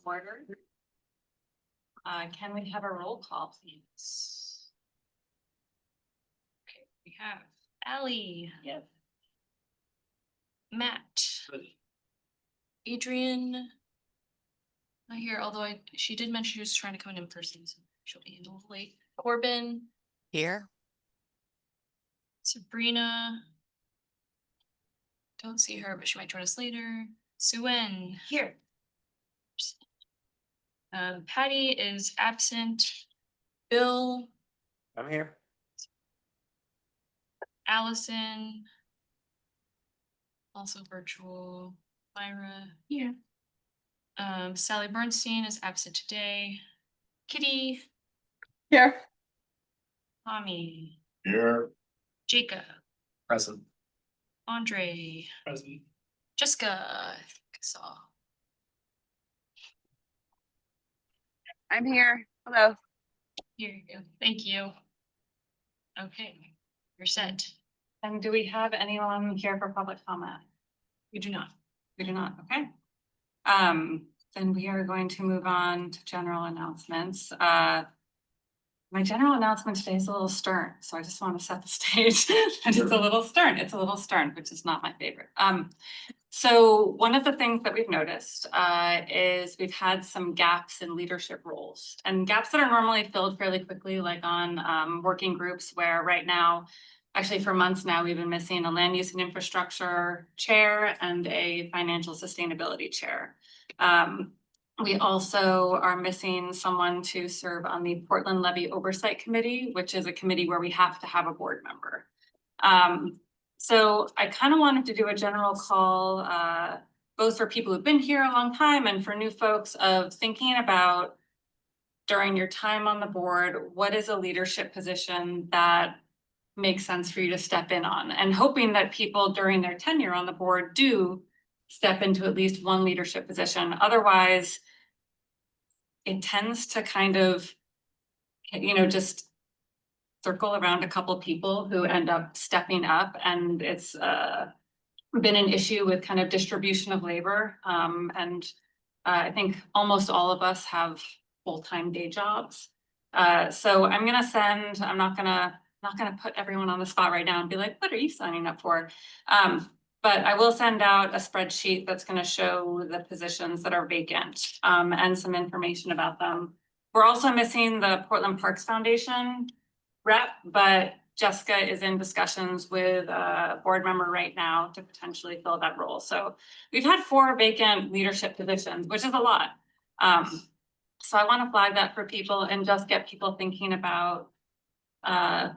order. Can we have a roll call, please? Okay, we have Ally, Yep. Matt, Adrian. Not here, although she did mention she was trying to come in person, so she'll be a little late. Corbin, Here. Sabrina. Don't see her, but she might join us later. Suen here. Patty is absent. Bill, I'm here. Allison. Also virtual. Myra here. Sally Bernstein is absent today. Kitty, Here. Tommy, Here. Jacob, Present. Andre, Present. Jessica, I think I saw. I'm here. Hello. Here you go. Thank you. Okay, you're set. And do we have anyone here for public comment? We do not. We do not, okay. Then we are going to move on to general announcements. My general announcement today is a little stern, so I just want to set the stage. It's a little stern. It's a little stern, which is not my favorite. So one of the things that we've noticed is we've had some gaps in leadership roles, and gaps that are normally filled fairly quickly, like on working groups, where right now, actually for months now, we've been missing a land use and infrastructure chair and a financial sustainability chair. We also are missing someone to serve on the Portland Levy Oversight Committee, which is a committee where we have to have a board member. So I kind of wanted to do a general call, both for people who've been here a long time and for new folks, of thinking about during your time on the board, what is a leadership position that makes sense for you to step in on, and hoping that people during their tenure on the board do step into at least one leadership position. Otherwise, it tends to kind of, just circle around a couple people who end up stepping up, and it's been an issue with kind of distribution of labor. And I think almost all of us have full-time day jobs. So I'm not gonna put everyone on the spot right now and be like, what are you signing up for? But I will send out a spreadsheet that's gonna show the positions that are vacant, and some information about them. We're also missing the Portland Parks Foundation rep, but Jessica is in discussions with a board member right now to potentially fill that role. So we've had 4 vacant leadership positions, which is a lot. So I want to flag that for people and just get people thinking about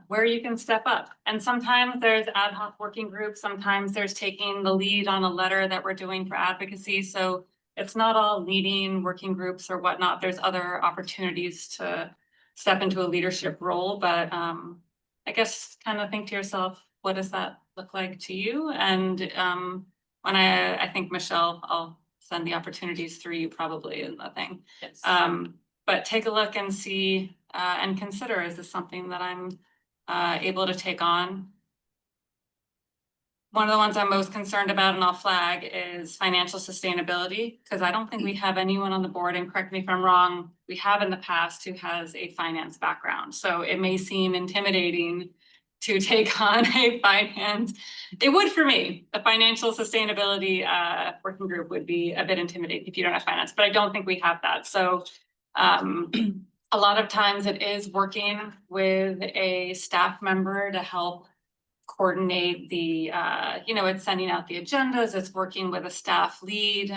where you can step up. And sometimes there's ad hoc working groups, sometimes there's taking the lead on a letter that we're doing for advocacy. So it's not all leading working groups or whatnot. There's other opportunities to step into a leadership role, but I guess kind of think to yourself, what does that look like to you? And when I think, Michelle, I'll send the opportunities through you probably in the thing. Yes. But take a look and see and consider, is this something that I'm able to take on? One of the ones I'm most concerned about, and I'll flag, is financial sustainability, because I don't think we have anyone on the board, and correct me if I'm wrong, we have in the past, who has a finance background. So it may seem intimidating to take on a finance. It would for me. The financial sustainability working group would be a bit intimidating if you don't have finance, but I don't think we have that. So a lot of times it is working with a staff member to help coordinate the, it's sending out the agendas, it's working with a staff lead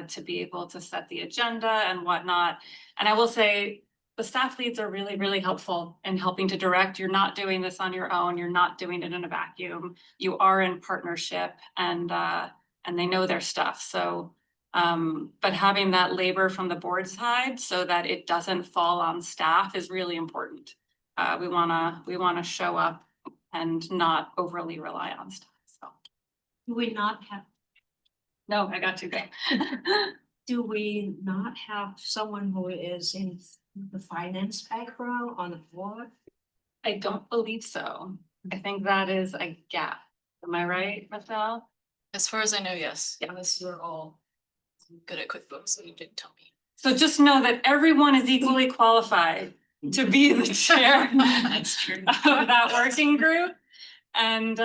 to be able to set the agenda and whatnot. And I will say, the staff leads are really, really helpful in helping to direct. You're not doing this on your own. You're not doing it in a vacuum. You are in partnership, and they know their stuff. So, but having that labor from the board side so that it doesn't fall on staff is really important. We wanna show up and not overly rely on staff. So, Do we not have, no, I got you. do we not have someone who is in the finance background on the board? I don't believe so. I think that is a gap. Am I right, Michelle? As far as I know, yes. Yeah. Unless you're all good at QuickBooks, so you didn't tell me. So just know that everyone is equally qualified to be the chair That's true. of that working group. And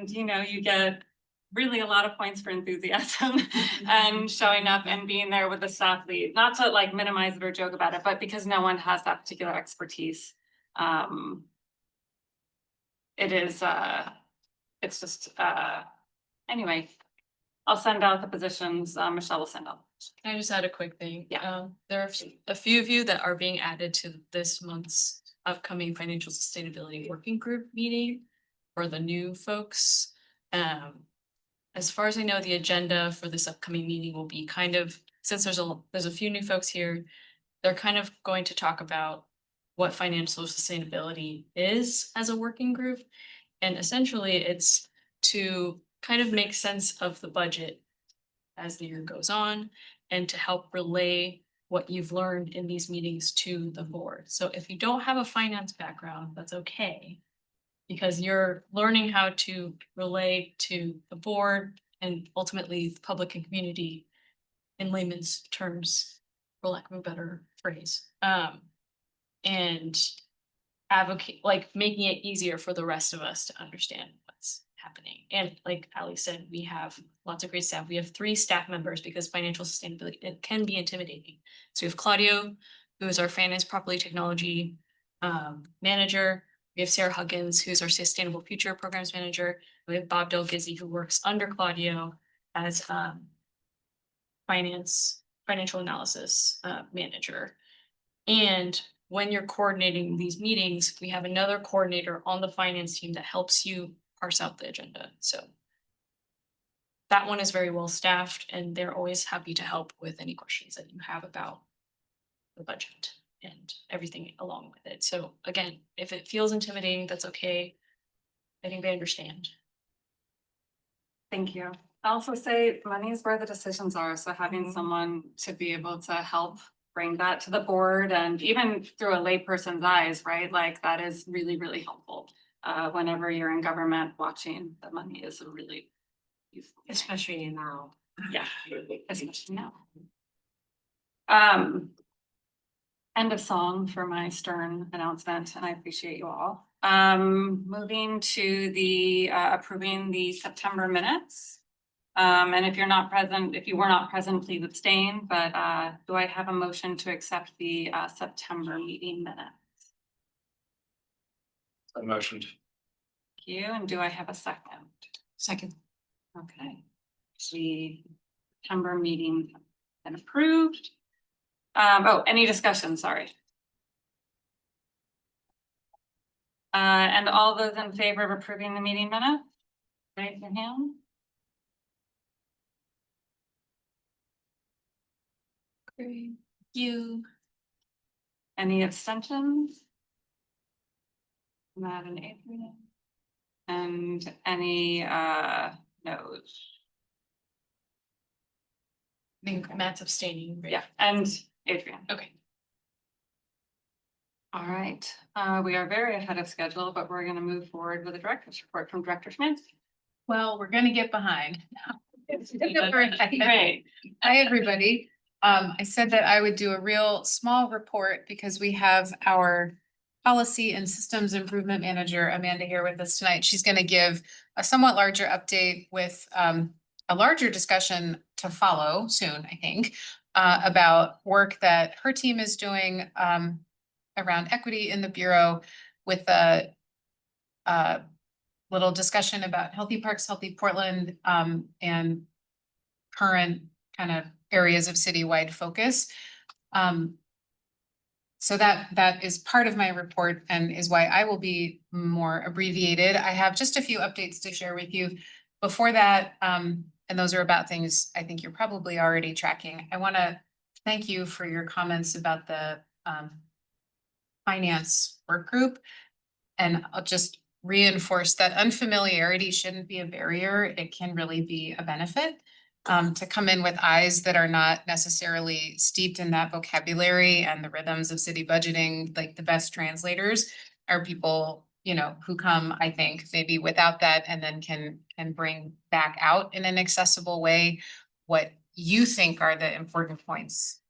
you know, you get really a lot of points for enthusiasm and showing up and being there with the staff lead, not to like minimize it or joke about it, but because no one has that particular expertise. It is, it's just, anyway, I'll send out the positions, Michelle will send out. Can I just add a quick thing? Yeah. There are a few of you that are being added to this month's upcoming financial sustainability working group meeting for the new folks. As far as I know, the agenda for this upcoming meeting will be kind of, since there's a few new folks here, they're kind of going to talk about what financial sustainability is as a working group. And essentially it's to kind of make sense of the budget as the year goes on and to help relay what you've learned in these meetings to the board. So if you don't have a finance background, that's okay. Because you're learning how to relay to the board and ultimately the public and community in layman's terms, for lack of a better phrase. And advocate, like making it easier for the rest of us to understand what's happening. And like Ali said, we have lots of great staff. We have 3 staff members because financial sustainability, it can be intimidating. So we have Claudio, who is our finance property technology manager. We have Sarah Huggins, who's our Sustainable Future Programs Manager. We have Bob Del Gizzi, who works under Claudio as financial analysis manager. And when you're coordinating these meetings, we have another coordinator on the finance team that helps you parse out the agenda. So that one is very well staffed and they're always happy to help with any questions that you have about the budget and everything along with it. So again, if it feels intimidating, that's okay. I think they understand. Thank you. I also say money is where the decisions are, so having someone to be able to help bring that to the board and even through a layperson's eyes, right? Like that is really, really helpful. Whenever you're in government watching the money is a really useful. Especially now. Yeah, especially now. End of song for my stern announcement, and I appreciate you all. Moving to the approving the September minutes. And if you're not present, if you were not present, please abstain, but do I have a motion to accept the September meeting minutes? I motioned. Thank you, and do I have a second? Second. Okay. The September meeting has been approved. Oh, any discussion, sorry. And all those in favor of approving the meeting minutes? Raise your hand. Great. You. Any abstentions? Not an Adrian. And any no's? I think Matt's abstaining, right? Yeah, and Adrian. Okay. All right, we are very ahead of schedule, but we're gonna move forward with a director's report from Director Schmidt. Well, we're gonna get behind. Great. Hi, everybody. I said that I would do a real small report because we have our policy and systems improvement manager, Amanda, here with us tonight. She's gonna give a somewhat larger update with a larger discussion to follow soon, I think, about work that her team is doing around equity in the Bureau with a little discussion about Healthy Parks, Healthy Portland, and current kind of areas of citywide focus. So that is part of my report and is why I will be more abbreviated. I have just a few updates to share with you. Before that, and those are about things I think you're probably already tracking. I want to thank you for your comments about the finance work group. And I'll just reinforce that unfamiliarity shouldn't be a barrier. It can really be a benefit. To come in with eyes that are not necessarily steeped in that vocabulary and the rhythms of city budgeting, like the best translators are people, you know, who come, I think, maybe without that and then can bring back out in an accessible way what you think are the important points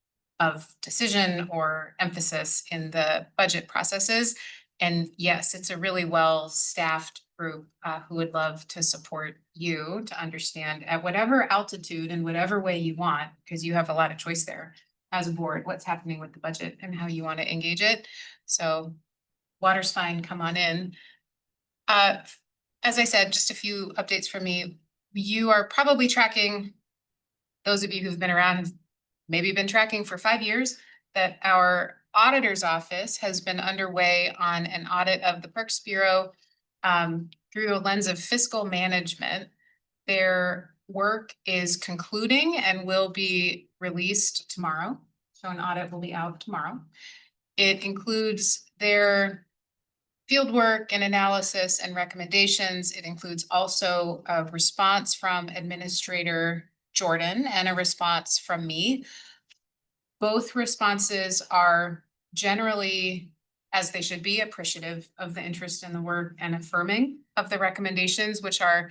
of decision or emphasis in the budget processes. And yes, it's a really well-staffed group who would love to support you to understand at whatever altitude and whatever way you want, because you have a lot of choice there as a board, what's happening with the budget and how you want to engage it. So water's fine, come on in. As I said, just a few updates from me. You are probably tracking, those of you who've been around have maybe been tracking for 5 years, that our auditor's office has been underway on an audit of the Parks Bureau through a lens of fiscal management. Their work is concluding and will be released tomorrow. So an audit will be out tomorrow. It includes their fieldwork and analysis and recommendations. It includes also a response from Administrator Jordan and a response from me. Both responses are generally, as they should be, appreciative of the interest in the work and affirming of the recommendations, which are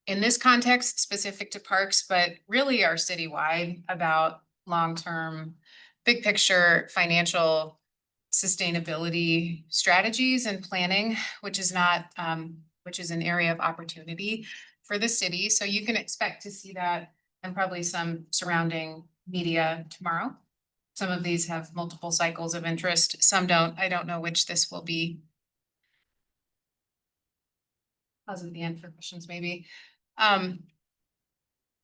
in this context specific to parks, but really are citywide about long-term, big picture financial sustainability strategies and planning, which is an area of opportunity for the city. So you can expect to see that and probably some surrounding media tomorrow. Some of these have multiple cycles of interest, some don't. I don't know which this will be. Pause at the end for questions, maybe.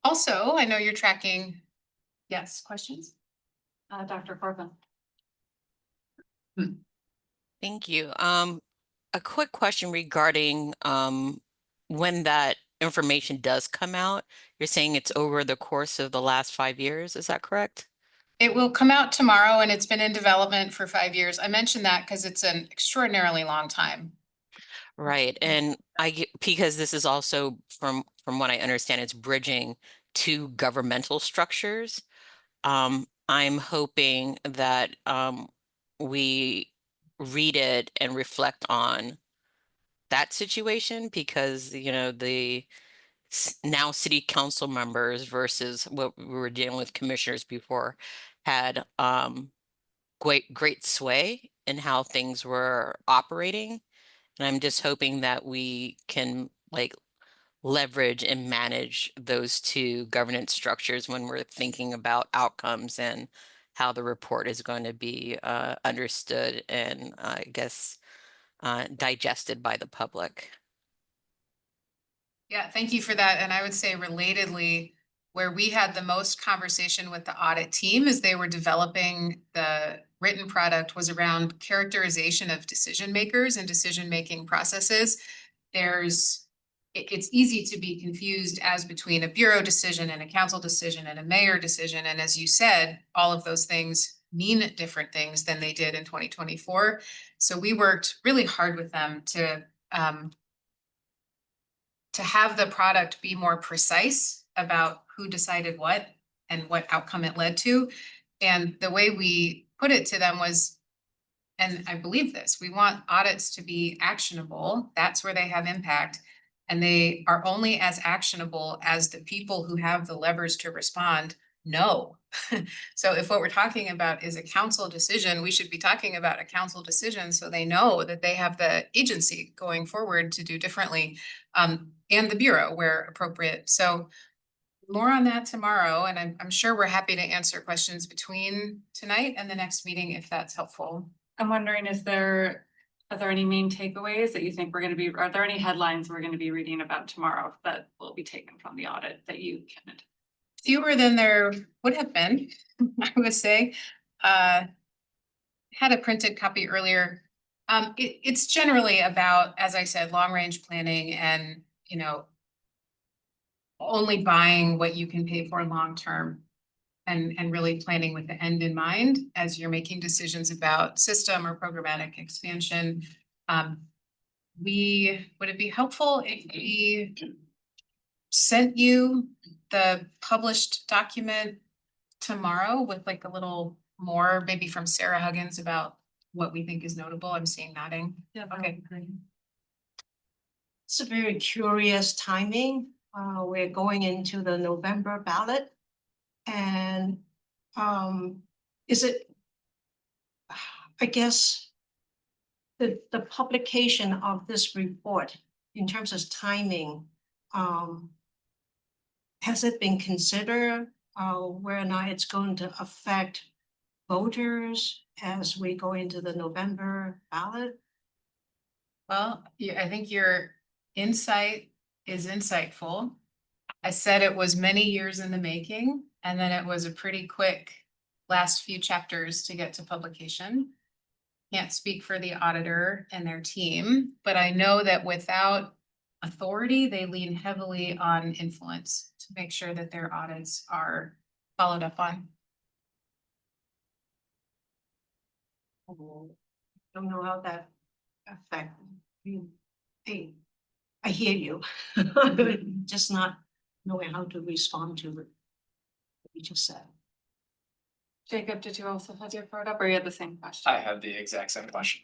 Also, I know you're tracking. Yes, questions? Dr. Corbin. Thank you. A quick question regarding when that information does come out. You're saying it's over the course of the last 5 years, is that correct? It will come out tomorrow and it's been in development for 5 years. I mentioned that because it's an extraordinarily long time. Right, and because this is also from what I understand, it's bridging two governmental structures. I'm hoping that we read it and reflect on that situation because, the now city council members versus what we were dealing with commissioners before had great sway in how things were operating. And I'm just hoping that we can leverage and manage those two governance structures when we're thinking about outcomes and how the report is going to be understood and I guess digested by the public. Yeah, thank you for that. And I would say relatedly, where we had the most conversation with the audit team as they were developing the written product was around characterization of decision makers and decision-making processes. It's easy to be confused as between a bureau decision and a council decision and a mayor decision. And as you said, all of those things mean different things than they did in 2024. So we worked really hard with them to have the product be more precise about who decided what and what outcome it led to. And the way we put it to them was, and I believe this, we want audits to be actionable. That's where they have impact. And they are only as actionable as the people who have the levers to respond know. So if what we're talking about is a council decision, we should be talking about a council decision so they know that they have the agency going forward to do differently, and the bureau where appropriate. So more on that tomorrow, and I'm sure we're happy to answer questions between tonight and the next meeting if that's helpful. I'm wondering, are there any main takeaways that you think are there any headlines we're gonna be reading about tomorrow that will be taken from the audit that you can? Fewer than there would have been, I would say. Had a printed copy earlier. It's generally about, as I said, long-range planning and, only buying what you can pay for long-term and really planning with the end in mind as you're making decisions about system or programmatic expansion. Would it be helpful if we sent you the published document tomorrow with a little more, maybe from Sarah Huggins, about what we think is notable? I'm seeing nodding. Yeah, Okay. It's a very curious timing. We're going into the November ballot. And is it? I guess. The publication of this report in terms of timing, has it been considered, whether or not it's going to affect voters as we go into the November ballot? Well, I think your insight is insightful. I said it was many years in the making, and then it was a pretty quick last few chapters to get to publication. Can't speak for the auditor and their team, but I know that without authority, they lean heavily on influence to make sure that their audits are followed up on. Don't know how that affect. Hey, I hear you. Just not knowing how to respond to what you just said. Jacob, did you also have your part up or you had the same question? I have the exact same question.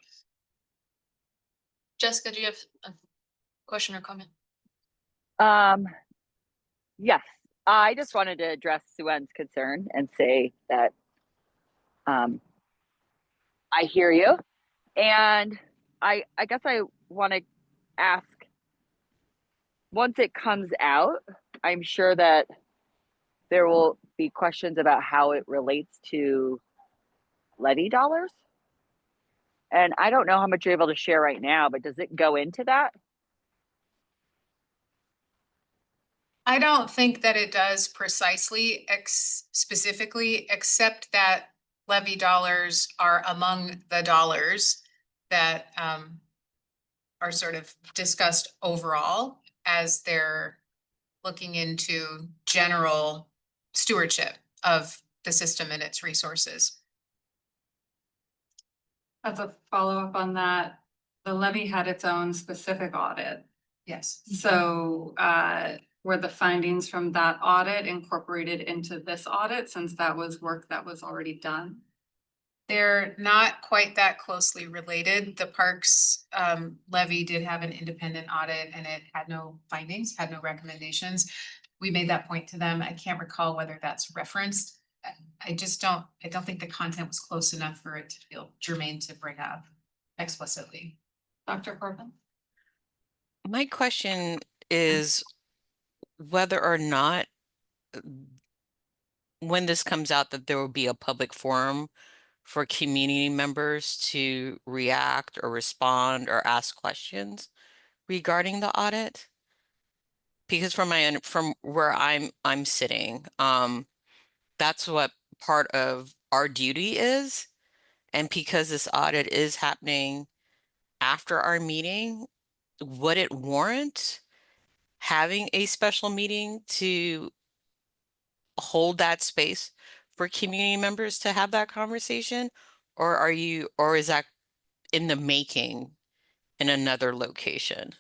Jessica, do you have a question or comment? Yes, I just wanted to address Suen's concern and say that I hear you. And I guess I want to ask, once it comes out, I'm sure that there will be questions about how it relates to levy dollars. And I don't know how much you're able to share right now, but does it go into that? I don't think that it does precisely specifically, except that levy dollars are among the dollars that are sort of discussed overall as they're looking into general stewardship of the system and its resources. As a follow-up on that, the levy had its own specific audit. Yes. So were the findings from that audit incorporated into this audit since that was work that was already done? They're not quite that closely related. The parks levy did have an independent audit and it had no findings, had no recommendations. We made that point to them. I can't recall whether that's referenced. I don't think the content was close enough for it to feel germane to bring up explicitly. Dr. Corbin? My question is whether or not when this comes out that there will be a public forum for community members to react or respond or ask questions regarding the audit. Because from where I'm sitting, that's what part of our duty is. And because this audit is happening after our meeting, would it warrant having a special meeting to hold that space for community members to have that conversation? Or is that in the making in another location?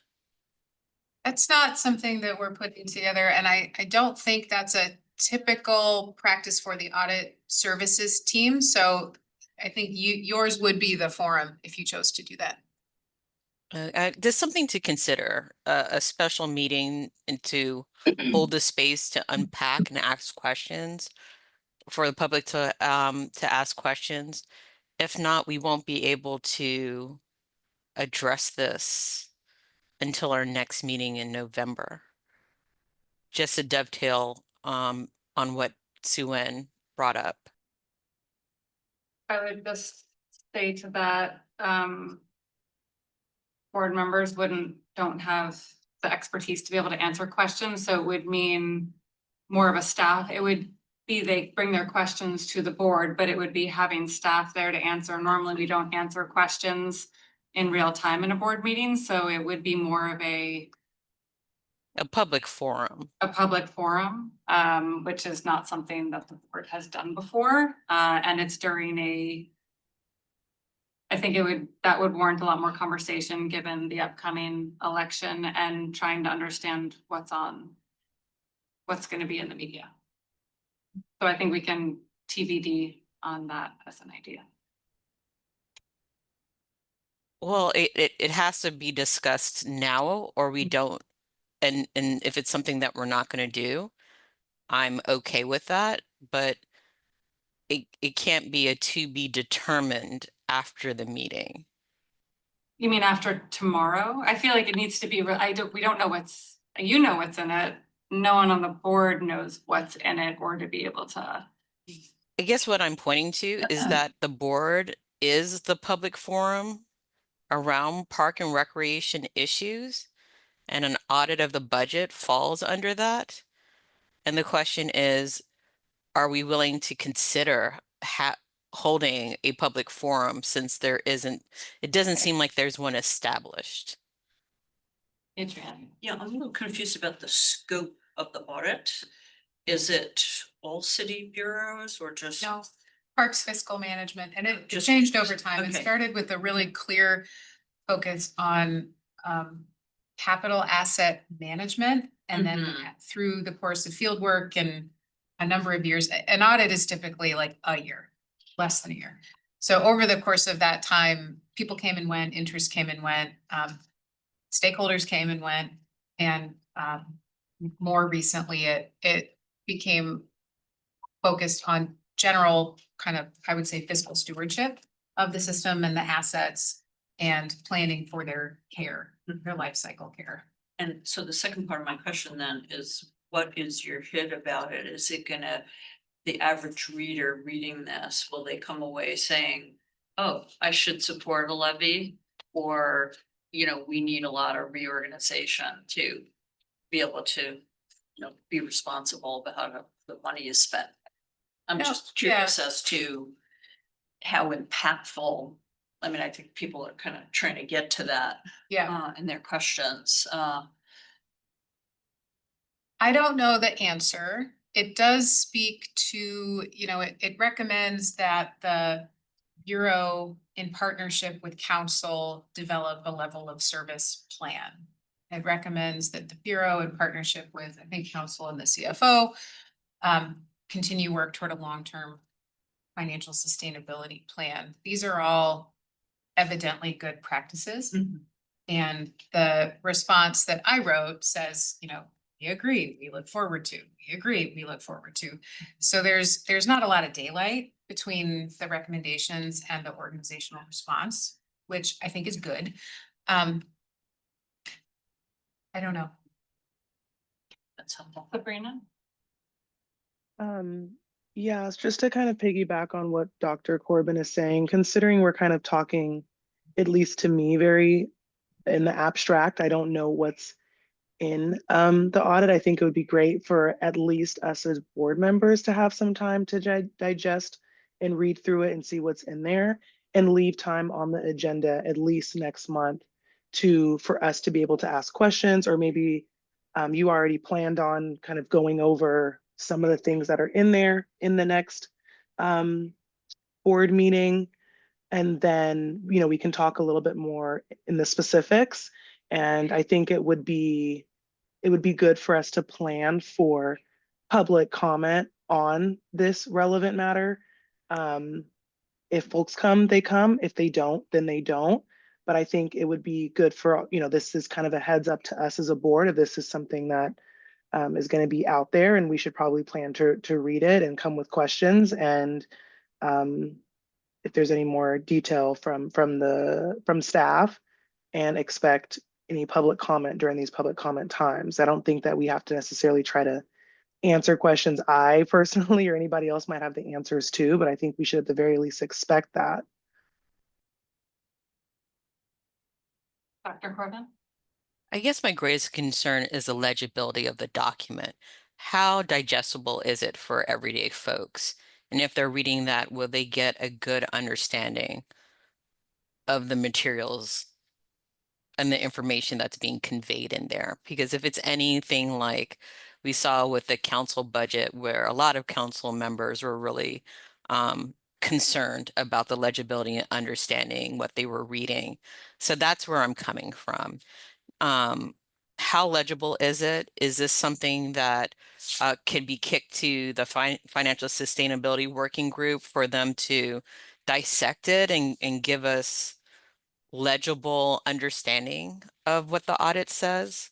That's not something that we're putting together, and I don't think that's a typical practice for the audit services team, so I think yours would be the forum if you chose to do that. There's something to consider, a special meeting and to hold the space to unpack and ask questions for the public to ask questions. If not, we won't be able to address this until our next meeting in November. Just to dovetail on what Sue-Ann brought up. I would just say to that, board members don't have the expertise to be able to answer questions, so it would mean more of a staff. It would be they bring their questions to the board, but it would be having staff there to answer. Normally, we don't answer questions in real time in a board meeting, so it would be more of a public forum. Which is not something that the board has done before. And it's during I think that would warrant a lot more conversation given the upcoming election and trying to understand what's going to be in the media. So I think we can TBD on that as an idea. Well, it has to be discussed now or we don't. And if it's something that we're not going to do, I'm okay with that. But it can't be a to be determined after the meeting. You mean after tomorrow? I feel like it needs to be, we don't know you know what's in it. No one on the board knows what's in it or to be able to. I guess what I'm pointing to is that the board is the public forum around park and recreation issues, and an audit of the budget falls under that. And the question is, are we willing to consider holding a public forum since it doesn't seem like there's one established. Adrian. Yeah, I'm a little confused about the scope of the audit. Is it all city bureaus or just? No, Parks Fiscal Management, and it Just- changed over time. It okay. started with a really clear focus on capital asset management. And then Mhm. through the course of field work and a number of years, an audit is typically like a year, less than a year. So over the course of that time, people came and went, interest came and went, stakeholders came and went, and more recently, it became focused on general kind of, I would say, fiscal stewardship of the system and the assets and planning for their care, their life cycle care. And so the second part of my question then is, what is your hit about it? Is it gonna, the average reader reading this, will they come away saying, oh, I should support a levy? Or, we need a lot of reorganization to be able to, be responsible about how the money is spent? I'm No, just curious as to how impactful, I mean, I think people are kind of trying to get to that Yeah, in their questions. I don't know the answer. It does speak to, it recommends that the Bureau in partnership with council develop a level of service plan. It recommends that the Bureau in partnership with, I think, council and the CFO continue work toward a long-term financial sustainability plan. These are all evidently good practices. Mhm. And the response that I wrote says, we agree, we look forward to, we agree, we look forward to. So there's not a lot of daylight between the recommendations and the organizational response, which I think is good. I don't know. That's helpful. Sabrina? Yeah, it's just to kind of piggyback on what Dr. Corbin is saying, considering we're kind of talking, at least to me, very in the abstract. I don't know what's in the audit. I think it would be great for at least us as board members to have some time to digest and read through it and see what's in there, and leave time on the agenda at least next month for us to be able to ask questions, or maybe you already planned on kind of going over some of the things that are in there in the next board meeting. And then, we can talk a little bit more in the specifics. And I think it would be good for us to plan for public comment on this relevant matter. If folks come, they come. If they don't, then they don't. But I think it would be good for, this is kind of a heads up to us as a board if this is something that is going to be out there, and we should probably plan to read it and come with questions. And if there's any more detail from staff, and expect any public comment during these public comment times. I don't think that we have to necessarily try to answer questions I personally or anybody else might have the answers to, but I think we should at the very least expect that. Dr. Corbin? I guess my greatest concern is the legibility of the document. How digestible is it for everyday folks? And if they're reading that, will they get a good understanding of the materials and the information that's being conveyed in there? Because if it's anything like we saw with the council budget, where a lot of council members were really concerned about the legibility and understanding what they were reading. So that's where I'm coming from. How legible is it? Is this something that could be kicked to the financial sustainability working group for them to dissect it and give us legible understanding of what the audit says?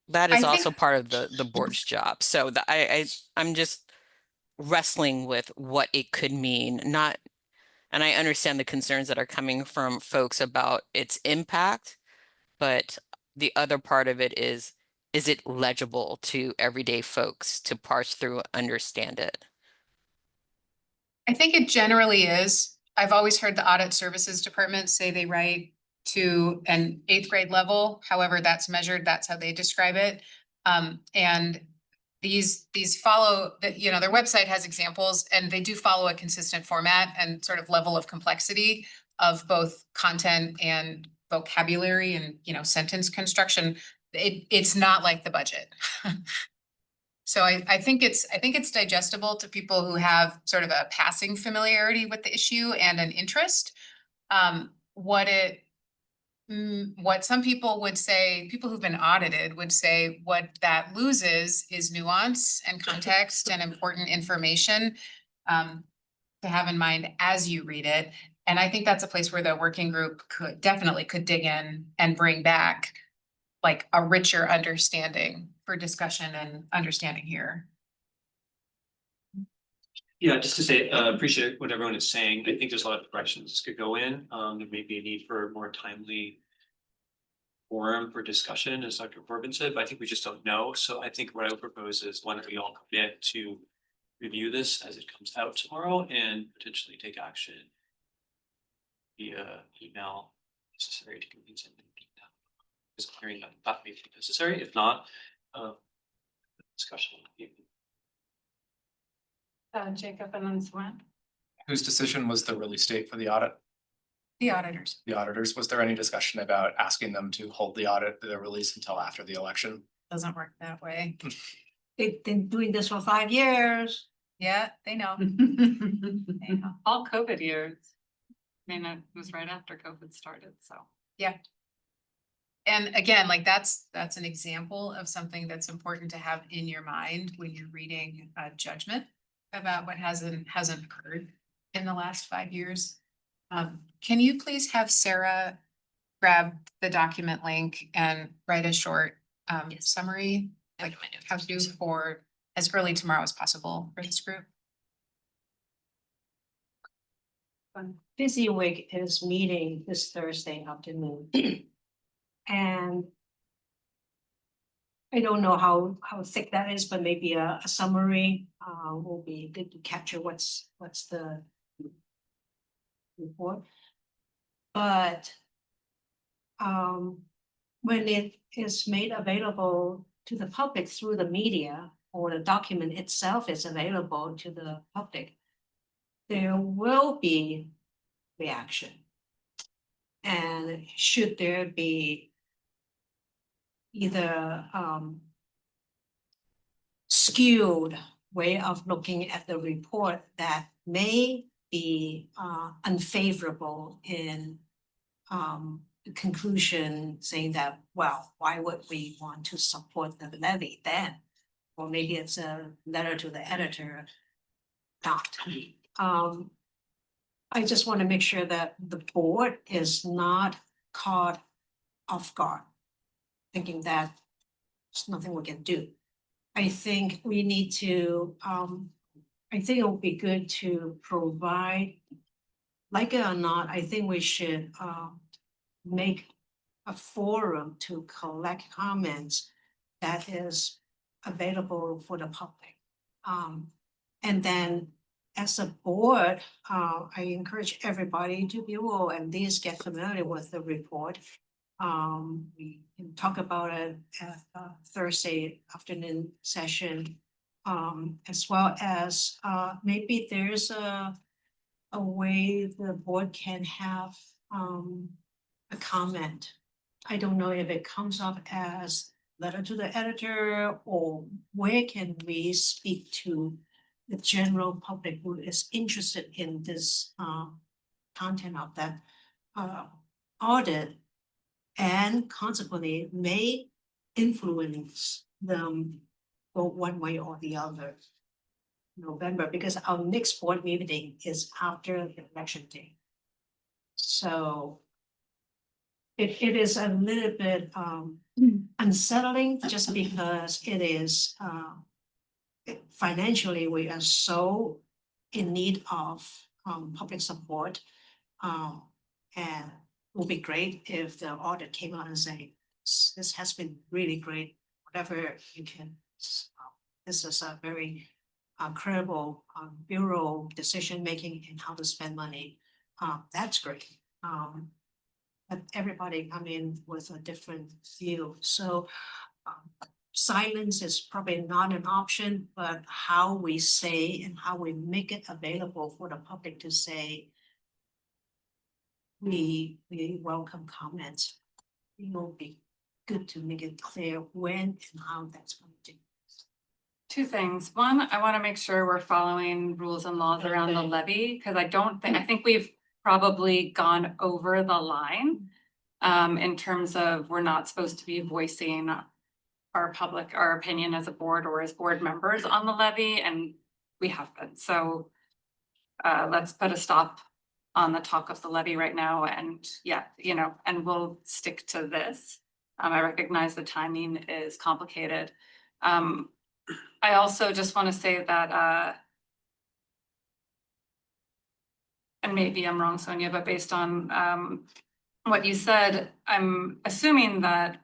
That is I think- also part of the board's job. So I'm just wrestling with what it could mean, not, and I understand the concerns that are coming from folks about its impact, but the other part of it is it legible to everyday folks to parse through, understand it? I think it generally is. I've always heard the audit services department say they write to an 8th grade level, however that's measured, that's how they describe it. And these follow, you know, their website has examples and they do follow a consistent format and sort of level of complexity of both content and vocabulary and, you know, sentence construction. It's not like the budget. So I think it's digestible to people who have sort of a passing familiarity with the issue and an interest. What some people would say, people who've been audited would say, what that loses is nuance and context and important information to have in mind as you read it. And I think that's a place where the working group could dig in and bring back like a richer understanding for discussion and understanding here. Yeah, just to say, appreciate what everyone is saying. I think there's a lot of directions this could go in. There may be a need for a more timely forum for discussion, as Dr. Corbin said, but I think we just don't know. So I think what I would propose is why don't we all commit to review this as it comes out tomorrow and potentially take action via email necessary to convene something. Is hearing that may be necessary. If not, discussion. Jacob and then Swen. Whose decision was the release date for the audit? The auditors. The auditors. Was there any discussion about asking them to hold the audit, the release until after the election? Doesn't work that way. They've been doing this for 5 years. Yeah, they know. They know. All COVID years. I mean, it was right after COVID started, so. Yeah. And again, like that's an example of something that's important to have in your mind when you're reading a judgment about what hasn't occurred in the last 5 years. Can you please have Sarah grab the document link and write a short summary, like how to do for as early tomorrow as possible for this group? Fezziwig is meeting this Thursday afternoon. And I don't know how thick that is, but maybe a summary will be good to capture what's the report. But when it is made available to the public through the media, or the document itself is available to the public, there will be reaction. And should there be either skewed way of looking at the report that may be unfavorable in the conclusion, saying that, well, why would we want to support the levy then? Or maybe it's a letter to the editor, not. I just want to make sure that the board is not caught off guard, thinking that there's nothing we can do. I think we need to, I think it would be good to provide, like it or not, I think we should make a forum to collect comments that is available for the public. And then as a board, I encourage everybody to be able at least get familiar with the report. We can talk about it at Thursday afternoon session, as well as maybe there's a way the board can have a comment. I don't know if it comes up as letter to the editor, or where can we speak to the general public who is interested in this content of that audit, and consequently may influence them go one way or the other November, because our next board meeting is after the election day. So it is a little bit unsettling, just because it is financially, we are so in need of public support. And it would be great if the audit came out and say, this has been really great, whatever you can. This is a very credible bureau decision-making in how to spend money. That's great. But everybody come in with a different view, so silence is probably not an option, but how we say and how we make it available for the public to say, we welcome comments. It will be good to make it clear when and how that's going to do. Two things. One, I want to make sure we're following rules and laws around the levy, because I think we've probably gone over the line. In terms of, we're not supposed to be voicing our opinion as a board or as board members on the levy, and we have been. So let's put a stop on the talk of the levy right now, and yeah, and we'll stick to this. I recognize the timing is complicated. I also just want to say that, and maybe I'm wrong, Sonia, but based on what you said, I'm assuming that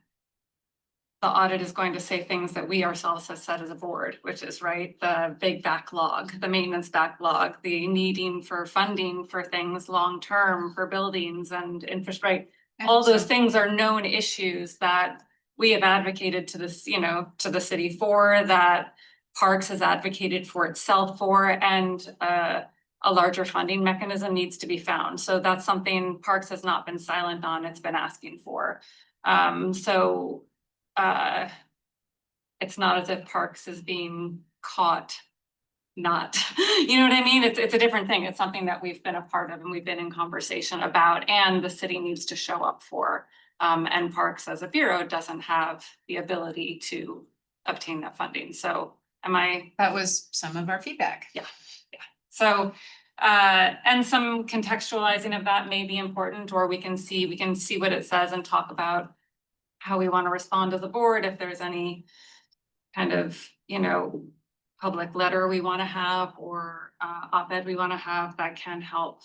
the audit is going to say things that we ourselves have said as a board, which is right, the big backlog, the maintenance backlog, the needing for funding for things long-term for buildings and infrastructure. All those things are known issues that we have advocated to this, to the city for, that Parks has advocated for itself for, and a larger funding mechanism needs to be found. So that's something Parks has not been silent on, it's been asking for. It's not as if Parks is being caught not, you know what I mean? It's a different thing. It's something that we've been a part of and we've been in conversation about, and the city needs to show up for. And Parks as a bureau doesn't have the ability to obtain that funding. So That was some of our feedback. Yeah. So, and some contextualizing of that may be important, or we can see what it says and talk about how we want to respond as a board, if there's any kind of, public letter we want to have, or op-ed we want to have that can help,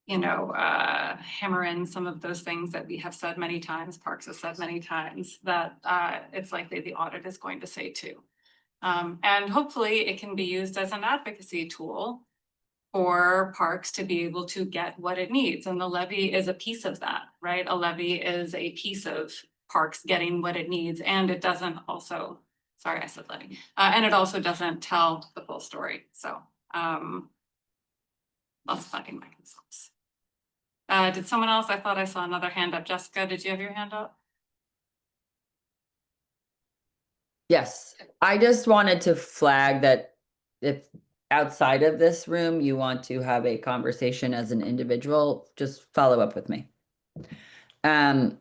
hammer in some of those things that we have said many times, Parks has said many times, that it's likely the audit is going to say too. And hopefully it can be used as an advocacy tool for Parks to be able to get what it needs. And the levy is a piece of that, right? A levy is a piece of Parks getting what it needs. And it doesn't also, sorry, I said levy. And it also doesn't tell the full story. So lots of funding mechanisms. Did someone else? I thought I saw another hand up. Jessica, did you have your hand up? Yes, I just wanted to flag that if outside of this room you want to have a conversation as an individual, just follow up with me. And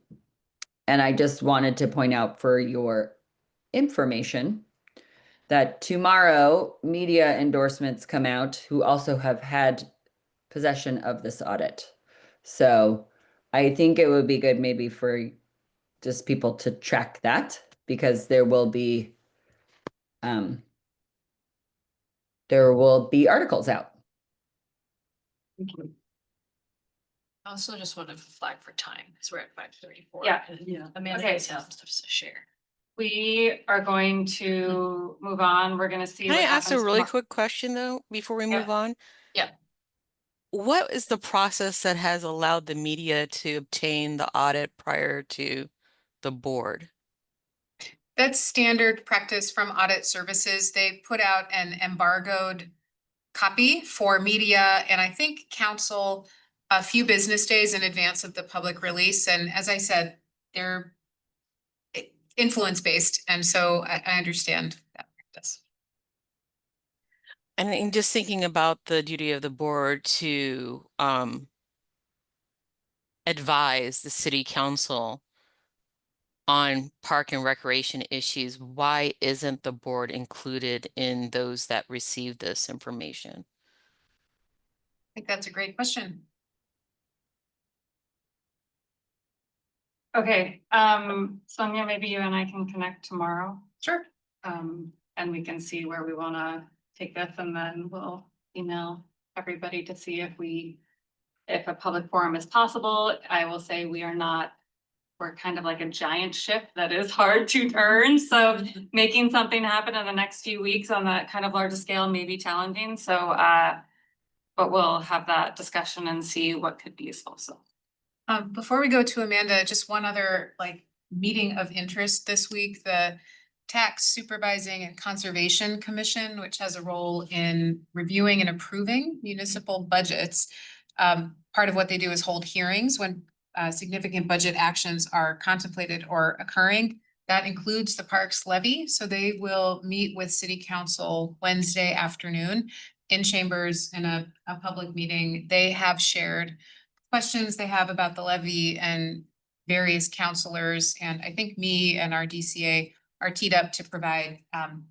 I just wanted to point out for your information that tomorrow media endorsements come out who also have had possession of this audit. So I think it would be good maybe for just people to track that, because there will be articles out. I also just wanted to flag for time, because we're at 5:34. Yeah. Yeah. Amanda Okay. has some stuff to share. We are going to move on. We're going to see. Can I what ask a happens really tomorrow. quick question though, before we move on? Yeah. What is the process that has allowed the media to obtain the audit prior to the board? That's standard practice from audit services. They put out an embargoed copy for media, and I think council a few business days in advance of the public release. And as I said, they're influence-based, and so I understand that practice. And in just thinking about the duty of the board to advise the city council on park and recreation issues, why isn't the board included in those that receive this information? I think that's a great question. Okay, Sonia, maybe you and I can connect tomorrow. Sure. And we can see where we wanna take this, and then we'll email everybody to see if a public forum is possible. I will say we're kind of like a giant ship that is hard to turn, so making something happen in the next few weeks on that kind of larger scale may be challenging, so but we'll have that discussion and see what could be useful, so. Before we go to Amanda, just one other meeting of interest this week, the Tax Supervising and Conservation Commission, which has a role in reviewing and approving municipal budgets. Part of what they do is hold hearings when significant budget actions are contemplated or occurring. That includes the parks levy, so they will meet with city council Wednesday afternoon in chambers in a public meeting. They have shared questions they have about the levy, and various counselors, and I think me and our DCA are teed up to provide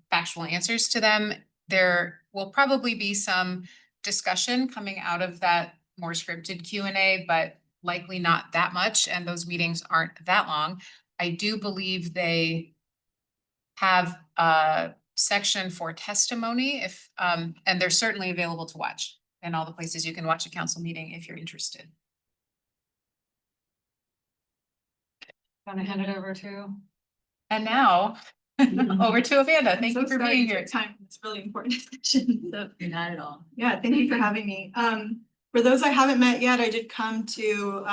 factual answers to them. There will probably be some discussion coming out of that more scripted Q&A, but likely not that much, and those meetings aren't that long. I do believe they have a section for testimony and they're certainly available to watch in all the places you can watch a council meeting if you're interested. Want to hand it over to? And now, over to Amanda. Thank you for being here. Time, it's really important discussion, so. Not at all. Yeah, thank you for having me. For those I haven't met yet, I did come to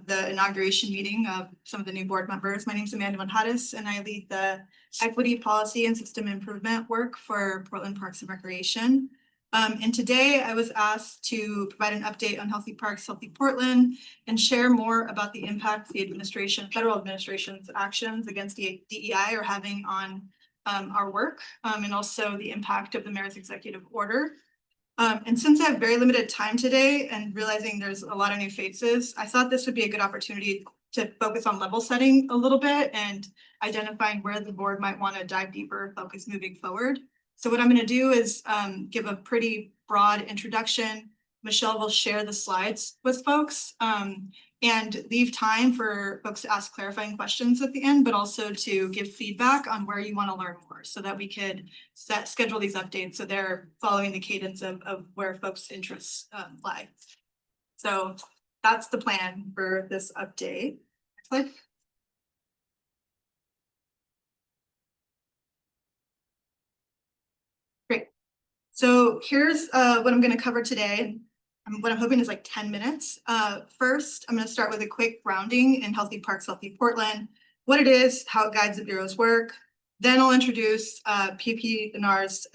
the inauguration meeting of some of the new board members. My name is Amanda Monjadas, and I lead the equity policy and system improvement work for Portland Parks and Recreation. And today I was asked to provide an update on Healthy Parks, Healthy Portland, and share more about the impact the federal administration's actions against the DEI are having on our work, and also the impact of the mayor's executive order. And since I have very limited time today and realizing there's a lot of new faces, I thought this would be a good opportunity to focus on level setting a little bit and identifying where the board might want to dive deeper, focus moving forward. So what I'm going to do is give a pretty broad introduction. Michelle will share the slides with folks and leave time for folks to ask clarifying questions at the end, but also to give feedback on where you want to learn more so that we could schedule these updates so they're following the cadence of where folks' interests lie. So that's the plan for this update. Next slide. Great. So here's what I'm going to cover today. What I'm hoping is like 10 minutes. First, I'm going to start with a quick grounding in Healthy Parks, Healthy Portland, what it is, how it guides the Bureau's work. Then I'll introduce PPNR's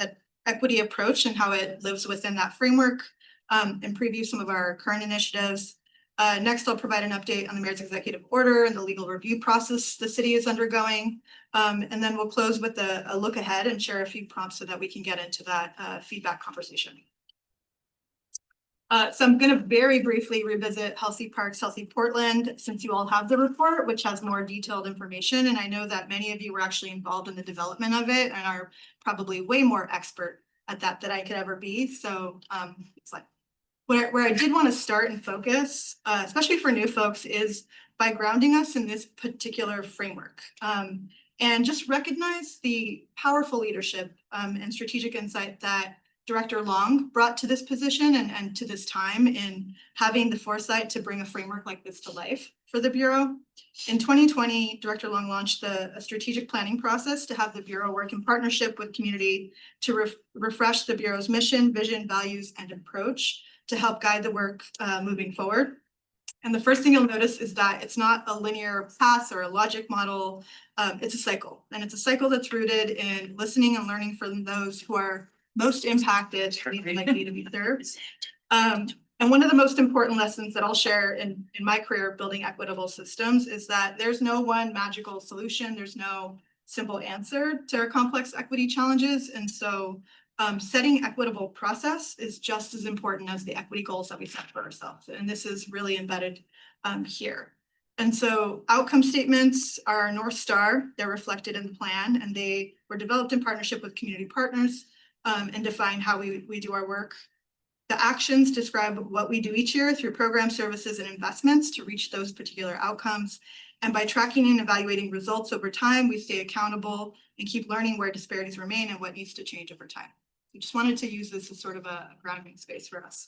equity approach and how it lives within that framework, and preview some of our current initiatives. Next, I'll provide an update on the mayor's executive order and the legal review process the city is undergoing. And then we'll close with a look ahead and share a few prompts so that we can get into that feedback conversation. So I'm going to very briefly revisit Healthy Parks, Healthy Portland, since you all have the report, which has more detailed information. And I know that many of you were actually involved in the development of it and are probably way more expert at that than I could ever be. So it's like where I did want to start and focus, especially for new folks, is by grounding us in this particular framework. And just recognize the powerful leadership and strategic insight that Director Long brought to this position and to this time in having the foresight to bring a framework like this to life for the Bureau. In 2020, Director Long launched a strategic planning process to have the Bureau work in partnership with community to refresh the Bureau's mission, vision, values, and approach to help guide the work moving forward. And the first thing you'll notice is that it's not a linear path or a logic model. It's a cycle, and it's a cycle that's rooted in listening and learning from those who are most impacted, likely to be served. And one of the most important lessons that I'll share in my career building equitable systems is that there's no one magical solution. There's no simple answer to our complex equity challenges. And so setting equitable process is just as important as the equity goals that we set for ourselves. And this is really embedded here. And so outcome statements are our North Star. They're reflected in the plan, and they were developed in partnership with community partners and define how we do our work. The actions describe what we do each year through program services and investments to reach those particular outcomes. And by tracking and evaluating results over time, we stay accountable and keep learning where disparities remain and what needs to change over time. We just wanted to use this as sort of a grounding space for us.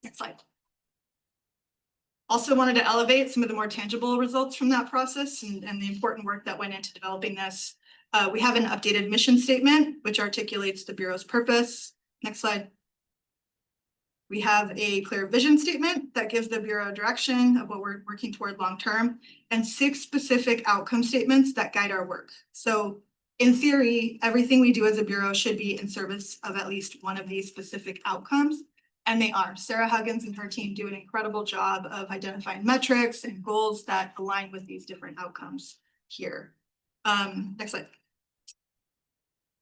Next slide. Also wanted to elevate some of the more tangible results from that process and the important work that went into developing this. We have an updated mission statement, which articulates the Bureau's purpose. Next slide. We have a clear vision statement that gives the Bureau direction of what we're working toward long-term, and 6 specific outcome statements that guide our work. So in theory, everything we do as a Bureau should be in service of at least one of these specific outcomes, and they are. Sarah Huggins and her team do an incredible job of identifying metrics and goals that align with these different outcomes here. Next slide.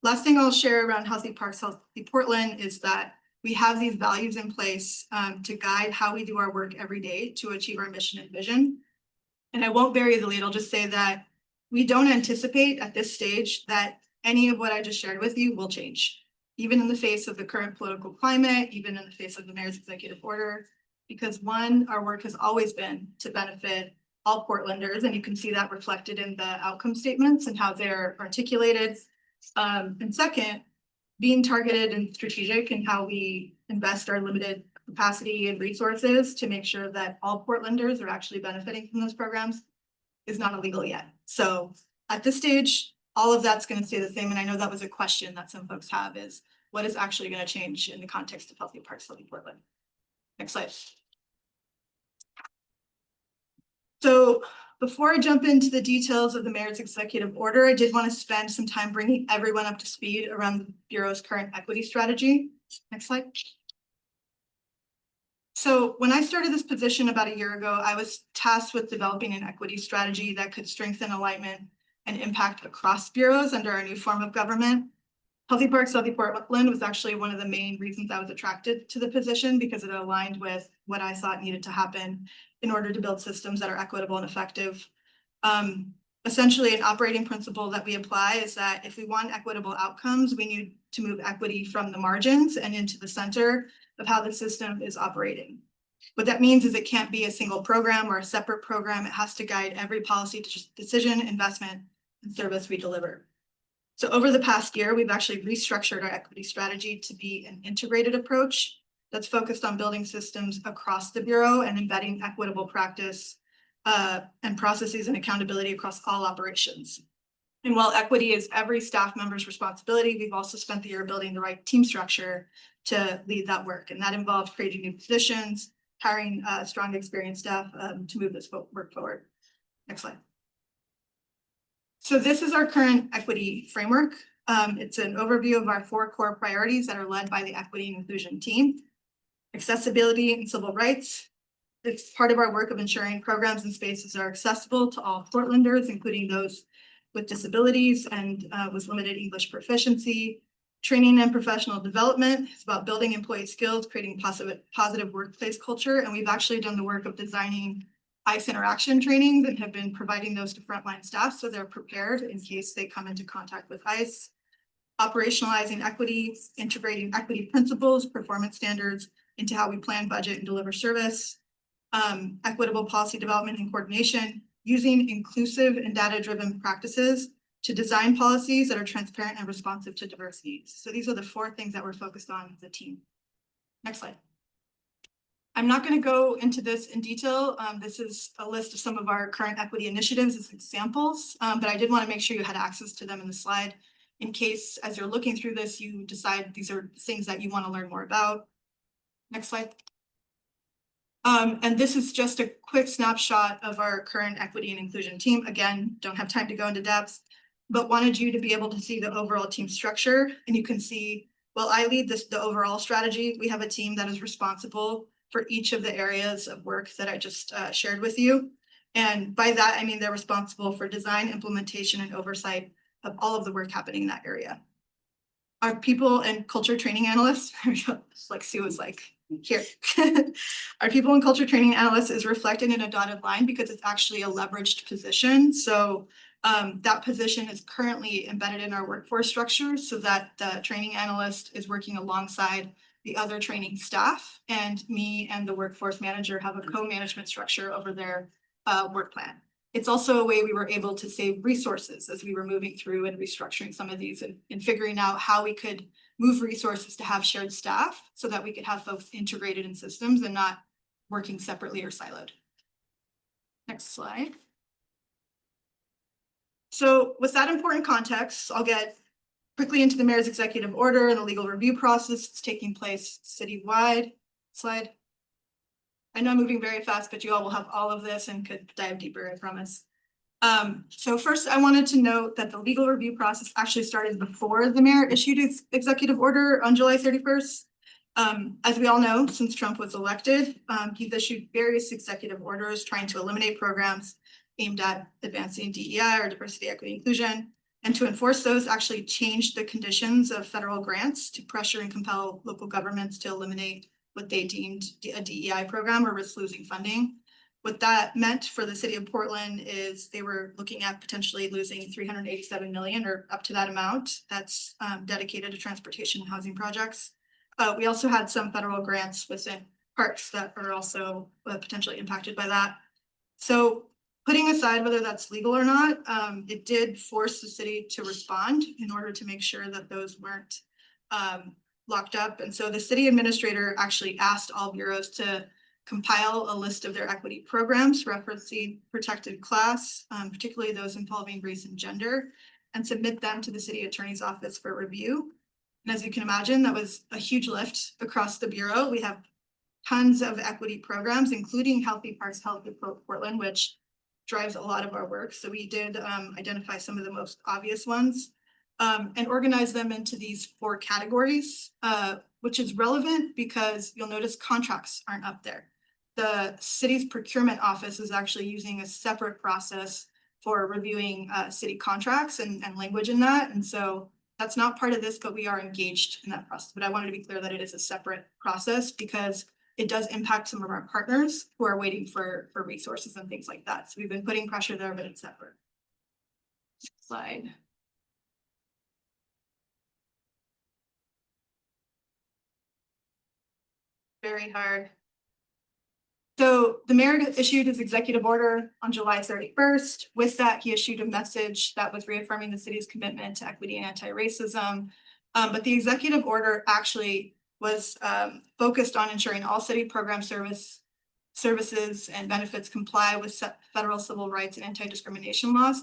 Last thing I'll share around Healthy Parks, Healthy Portland is that we have these values in place to guide how we do our work every day to achieve our mission and vision. And I won't bury the lead, I'll just say that we don't anticipate at this stage that any of what I just shared with you will change, even in the face of the current political climate, even in the face of the mayor's executive order, because one, our work has always been to benefit all Portlanders, and you can see that reflected in the outcome statements and how they're articulated. And second, being targeted and strategic in how we invest our limited capacity and resources to make sure that all Portlanders are actually benefiting from those programs is not illegal yet. So at this stage, all of that's going to stay the same. And I know that was a question that some folks have, is what is actually going to change in the context of Healthy Parks, Healthy Portland? Next slide. So before I jump into the details of the mayor's executive order, I did want to spend some time bringing everyone up to speed around the Bureau's current equity strategy. Next slide. So when I started this position about a year ago, I was tasked with developing an equity strategy that could strengthen alignment and impact across bureaus under our new form of government. Healthy Parks, Healthy Portland was actually one of the main reasons I was attracted to the position, because it aligned with what I thought needed to happen in order to build systems that are equitable and effective. Essentially, an operating principle that we apply is that if we want equitable outcomes, we need to move equity from the margins and into the center of how the system is operating. What that means is it can't be a single program or a separate program. It has to guide every policy decision, investment, and service we deliver. So over the past year, we've actually restructured our equity strategy to be an integrated approach that's focused on building systems across the Bureau and embedding equitable practice and processes and accountability across all operations. And while equity is every staff member's responsibility, we've also spent the year building the right team structure to lead that work. And that involved creating new positions, hiring strong, experienced staff to move this work forward. Next slide. So this is our current equity framework. It's an overview of our 4 core priorities that are led by the equity and inclusion team. Accessibility and civil rights. It's part of our work of ensuring programs and spaces are accessible to all Portlanders, including those with disabilities and with limited English proficiency. Training and professional development is about building employee skills, creating positive workplace culture. And we've actually done the work of designing ICE interaction trainings and have been providing those to frontline staff so they're prepared in case they come into contact with ICE. Operationalizing equity, integrating equity principles, performance standards into how we plan, budget, and deliver service. Equitable policy development and coordination, using inclusive and data-driven practices to design policies that are transparent and responsive to diverse needs. So these are the 4 things that we're focused on as a team. Next slide. I'm not going to go into this in detail. This is a list of some of our current equity initiatives as examples, but I did want to make sure you had access to them in the slide in case, as you're looking through this, you decide these are things that you want to learn more about. Next slide. And this is just a quick snapshot of our current equity and inclusion team. Again, don't have time to go into depth, but wanted you to be able to see the overall team structure. And you can see, well, I lead the overall strategy. We have a team that is responsible for each of the areas of work that I just shared with you. And by that, I mean they're responsible for design, implementation, and oversight of all of the work happening in that area. Our people and culture training analysts, like Sue was like, here. Our people and culture training analyst is reflected in a dotted line because it's actually a leveraged position. So that position is currently embedded in our workforce structure so that the training analyst is working alongside the other training staff, and me and the workforce manager have a co-management structure over their work plan. It's also a way we were able to save resources as we were moving through and restructuring some of these and figuring out how we could move resources to have shared staff so that we could have folks integrated in systems and not working separately or siloed. Next slide. So with that important context, I'll get quickly into the mayor's executive order and the legal review process that's taking place citywide. Slide. I know I'm moving very fast, but you all will have all of this and could dive deeper, I promise. So first I wanted to note that the legal review process actually started before the mayor issued his executive order on July 31st. As we all know, since Trump was elected, he's issued various executive orders trying to eliminate programs aimed at advancing DEI or diversity, equity, inclusion. And to enforce those, actually changed the conditions of federal grants to pressure and compel local governments to eliminate what they deemed a DEI program or risk losing funding. What that meant for the city of Portland is they were looking at potentially losing 387 million or up to that amount that's dedicated to transportation and housing projects. We also had some federal grants within parks that are also potentially impacted by that. So putting aside whether that's legal or not, it did force the city to respond in order to make sure that those weren't locked up. And so the city administrator actually asked all bureaus to compile a list of their equity programs referencing protected class, particularly those involving race and gender, and submit them to the city attorney's office for review. And as you can imagine, that was a huge lift across the bureau. We have tons of equity programs, including Healthy Parks, Healthy Portland, which drives a lot of our work. So we did identify some of the most obvious ones and organize them into these 4 categories, which is relevant because you'll notice contracts aren't up there. The city's procurement office is actually using a separate process for reviewing city contracts and language in that. And so that's not part of this, but we are engaged in that process. But I wanted to be clear that it is a separate process because it does impact some of our partners who are waiting for resources and things like that. So we've been putting pressure there, but it's separate. Slide. Very hard. So the mayor issued his executive order on July 31st. With that, he issued a message that was reaffirming the city's commitment to equity and anti-racism. But the executive order actually was focused on ensuring all city program services and benefits comply with federal civil rights and anti-discrimination laws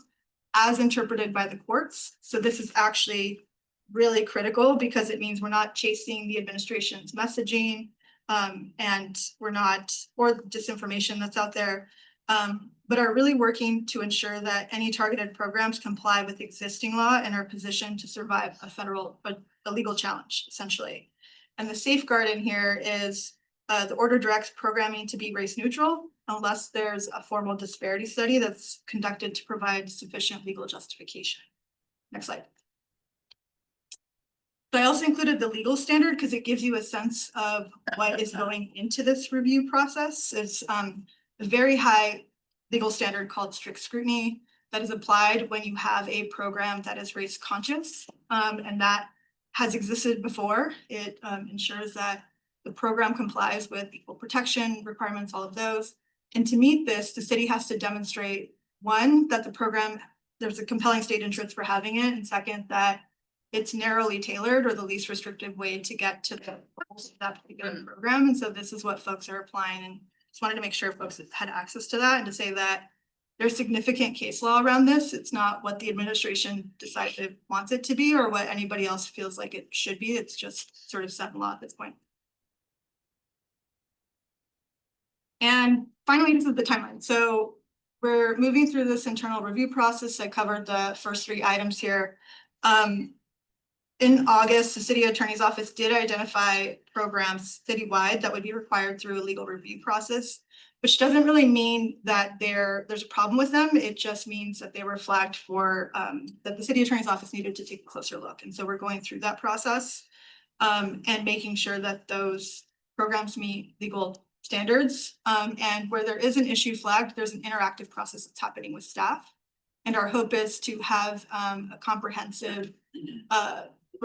as interpreted by the courts. So this is actually really critical because it means we're not chasing the administration's messaging and we're not, or disinformation that's out there, but are really working to ensure that any targeted programs comply with existing law and are positioned to survive a legal challenge, essentially. And the safeguard in here is the order directs programming to be race neutral unless there's a formal disparity study that's conducted to provide sufficient legal justification. Next slide. So I also included the legal standard because it gives you a sense of what is going into this review process. It's a very high legal standard called strict scrutiny that is applied when you have a program that is race conscious, and that has existed before. It ensures that the program complies with equal protection requirements, all of those. And to meet this, the city has to demonstrate, 1, that the program, there's a compelling state interest for having it, and 2nd, that it's narrowly tailored or the least restrictive way to get to the goals of that particular program. And so this is what folks are applying, and just wanted to make sure folks had access to that and to say that there's significant case law around this. It's not what the administration decided wants it to be or what anybody else feels like it should be. It's just sort of set in law at this point. And finally, this is the timeline. So we're moving through this internal review process. I covered the first 3 items here. In August, the city attorney's office did identify programs citywide that would be required through a legal review process, which doesn't really mean that there's a problem with them. It just means that they were flagged for, that the city attorney's office needed to take a closer look. And so we're going through that process and making sure that those programs meet legal standards. And where there is an issue flagged, there's an interactive process that's happening with staff. And our hope is to have a comprehensive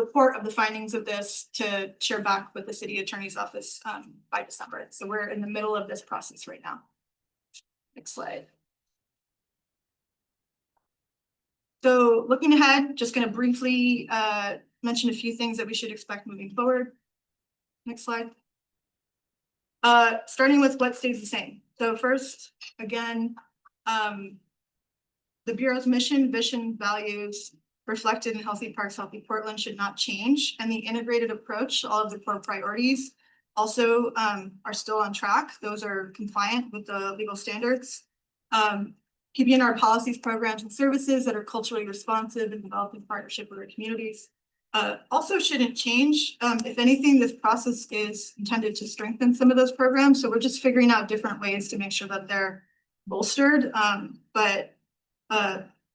report of the findings of this to share back with the city attorney's office by December. So we're in the middle of this process right now. Next slide. So looking ahead, just going to briefly mention a few things that we should expect moving forward. Next slide. Starting with what stays the same. So first, again, the Bureau's mission, vision, values reflected in Healthy Parks, Healthy Portland should not change. And the integrated approach, all of the core priorities also are still on track. Those are compliant with the legal standards. Keeping our policies, programs, and services that are culturally responsive and developed in partnership with our communities. Also shouldn't change. If anything, this process is intended to strengthen some of those programs. So we're just figuring out different ways to make sure that they're bolstered.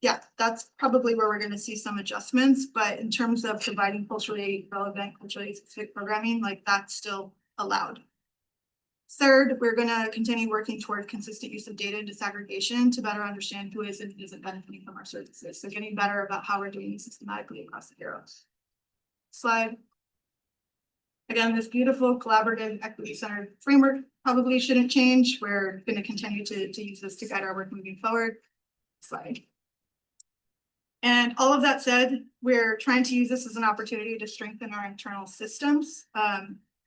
Yeah, that's probably where we're going to see some adjustments. But in terms of providing culturally relevant, culturally specific programming, like that's still allowed. Third, we're going to continue working toward consistent use of data disaggregation to better understand who is and isn't benefiting from our services. So getting better about how we're doing it systematically across the Bureau. Slide. Again, this beautiful collaborative equity-centered framework probably shouldn't change. We're going to continue to use this to guide our work moving forward. Slide. And all of that said, we're trying to use this as an opportunity to strengthen our internal systems.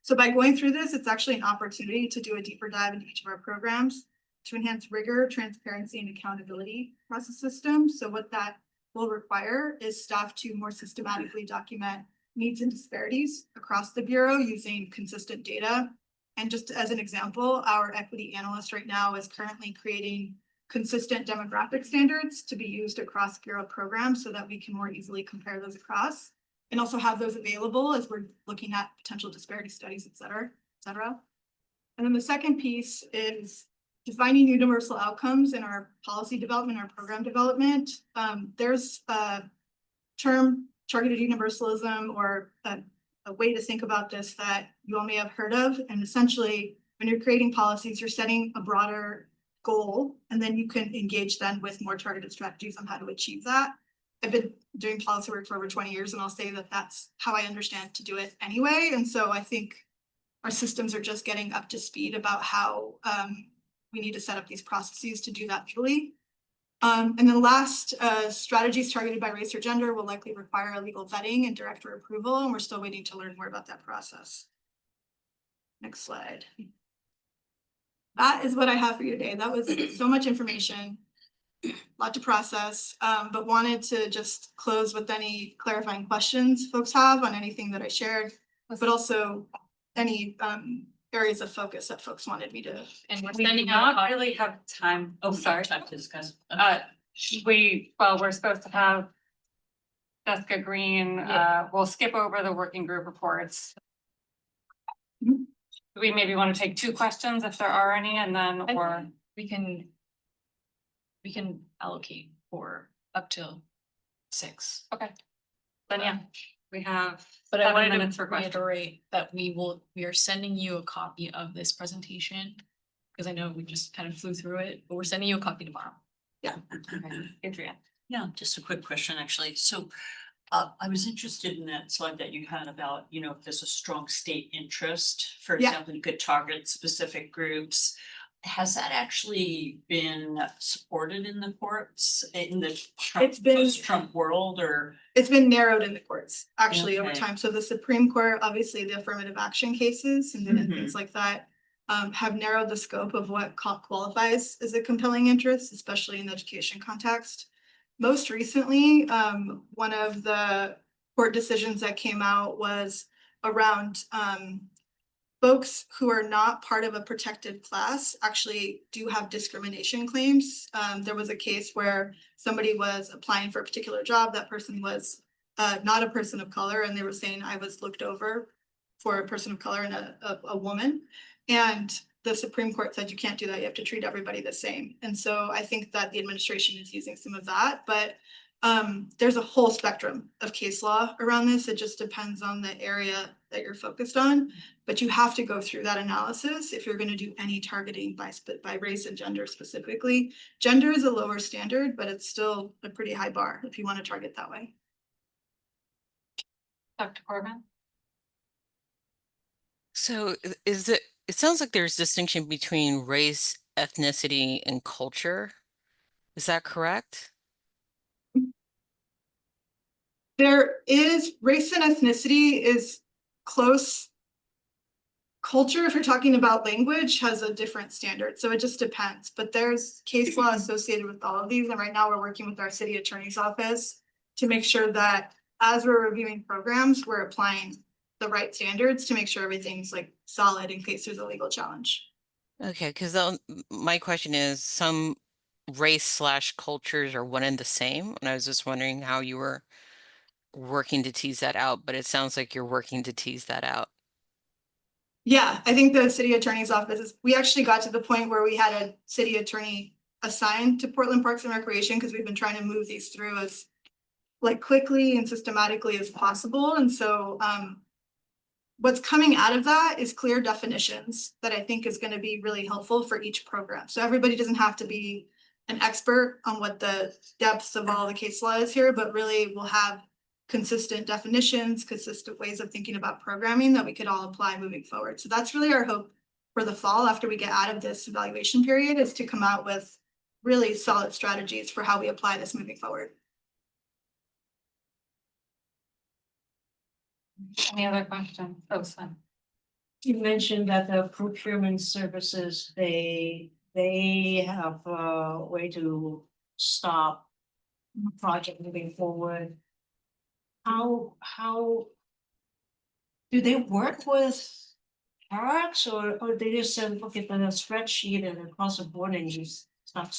So by going through this, it's actually an opportunity to do a deeper dive into each of our programs to enhance rigor, transparency, and accountability across the system. So what that will require is staff to more systematically document needs and disparities across the Bureau using consistent data. And just as an example, our equity analyst right now is currently creating consistent demographic standards to be used across Bureau programs so that we can more easily compare those across and also have those available as we're looking at potential disparity studies, et cetera, et cetera. And then the second piece is defining universal outcomes in our policy development, our program development. There's a term, targeted universalism, or a way to think about this that you all may have heard of. And essentially, when you're creating policies, you're setting a broader goal, and then you can engage then with more targeted strategies on how to achieve that. I've been doing policy work for over 20 years, and I'll say that that's how I understand to do it anyway. And so I think our systems are just getting up to speed about how we need to set up these processes to do that fully. And then last, strategies targeted by race or gender will likely require a legal vetting and director approval, and we're still waiting to learn more about that process. Next slide. That is what I have for you today. That was so much information, a lot to process, but wanted to just close with any clarifying questions folks have on anything that I shared, but also any areas of focus that folks wanted me to. And we're We do sending out. not really have time. Oh, sorry. Time to discuss. We're supposed to have Jessica Green, we'll skip over the working group reports. Mhm. We maybe want to take 2 questions if there are any, and then, or We can allocate for up till 6. okay. Then yeah, we have But I 7 wanted minutes to for questions. reiterate that we are sending you a copy of this presentation. Because I know we just kind of flew through it, but we're sending you a copy tomorrow. Adrienne. Yeah, just a quick question, actually. So I was interested in that slide that you had about, you know, if there's a strong state interest, for Yeah. example, you could target specific groups. Has that actually been supported in the courts, in the It's been- post-Trump world, or? It's been narrowed in the courts, actually, over Okay. time. So the Supreme Court, obviously the affirmative action cases and then things like that have narrowed the scope of what qualifies as a compelling interest, especially in the education context. Most recently, one of the court decisions that came out was around folks who are not part of a protected class actually do have discrimination claims. There was a case where somebody was applying for a particular job. That person was not a person of color, and they were saying, I was looked over for a person of color and a woman. And the Supreme Court said you can't do that. You have to treat everybody the same. And so I think that the administration is using some of that, but there's a whole spectrum of case law around this. It just depends on the area that you're focused on, but you have to go through that analysis if you're going to do any targeting by race and gender specifically. Gender is a lower standard, but it's still a pretty high bar if you want to target that way. Dr. Corbin? So it sounds like there's distinction between race, ethnicity, and culture. Is that correct? There is race and ethnicity is close. Culture, if you're talking about language, has a different standard, so it just depends, but there's case law associated with all of these, and right now we're working with our city attorney's office to make sure that as we're reviewing programs, we're applying the right standards to make sure everything's like solid in case there's a legal challenge. Okay, because my question is some race slash cultures are one and the same, and I was just wondering how you were working to tease that out, but it sounds like you're working to tease that out. Yeah, I think the city attorney's office is, we actually got to the point where we had a city attorney assigned to Portland Parks and Recreation because we've been trying to move these through as like quickly and systematically as possible. And so what's coming out of that is clear definitions that I think is going to be really helpful for each program. So everybody doesn't have to be an expert on what the depths of all the case law is here, but really we'll have consistent definitions, consistent ways of thinking about programming that we could all apply moving forward. So that's really our hope for the fall after we get out of this evaluation period, is to come out with really solid strategies for how we apply this moving forward. Any other questions? Oh, Sven. You mentioned that the procurement services, they have a way to stop the project moving forward. How do they work with parks, or they just send, look at the spreadsheet and across the board and just stop,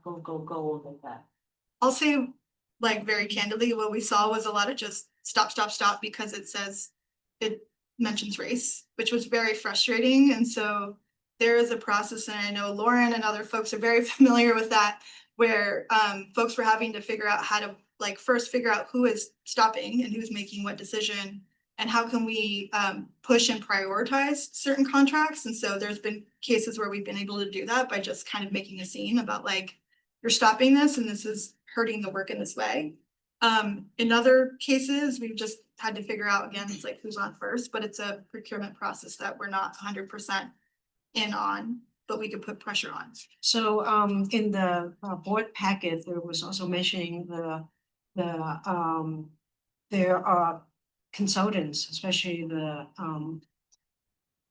go like that? I'll say, like, very candidly, what we saw was a lot of just stop because it mentions race, which was very frustrating. And so there is a process, and I know Lauren and other folks are very familiar with that, where folks were having to figure out how to like first figure out who is stopping and who's making what decision, and how can we push and prioritize certain contracts. And so there's been cases where we've been able to do that by just kind of making a scene about like, you're stopping this and this is hurting the work in this way. In other cases, we've just had to figure out, again, it's like who's on first, but it's a procurement process that we're not 100% in on, but we could put pressure on. So in the board packet, there was also mentioning there are consultants, especially the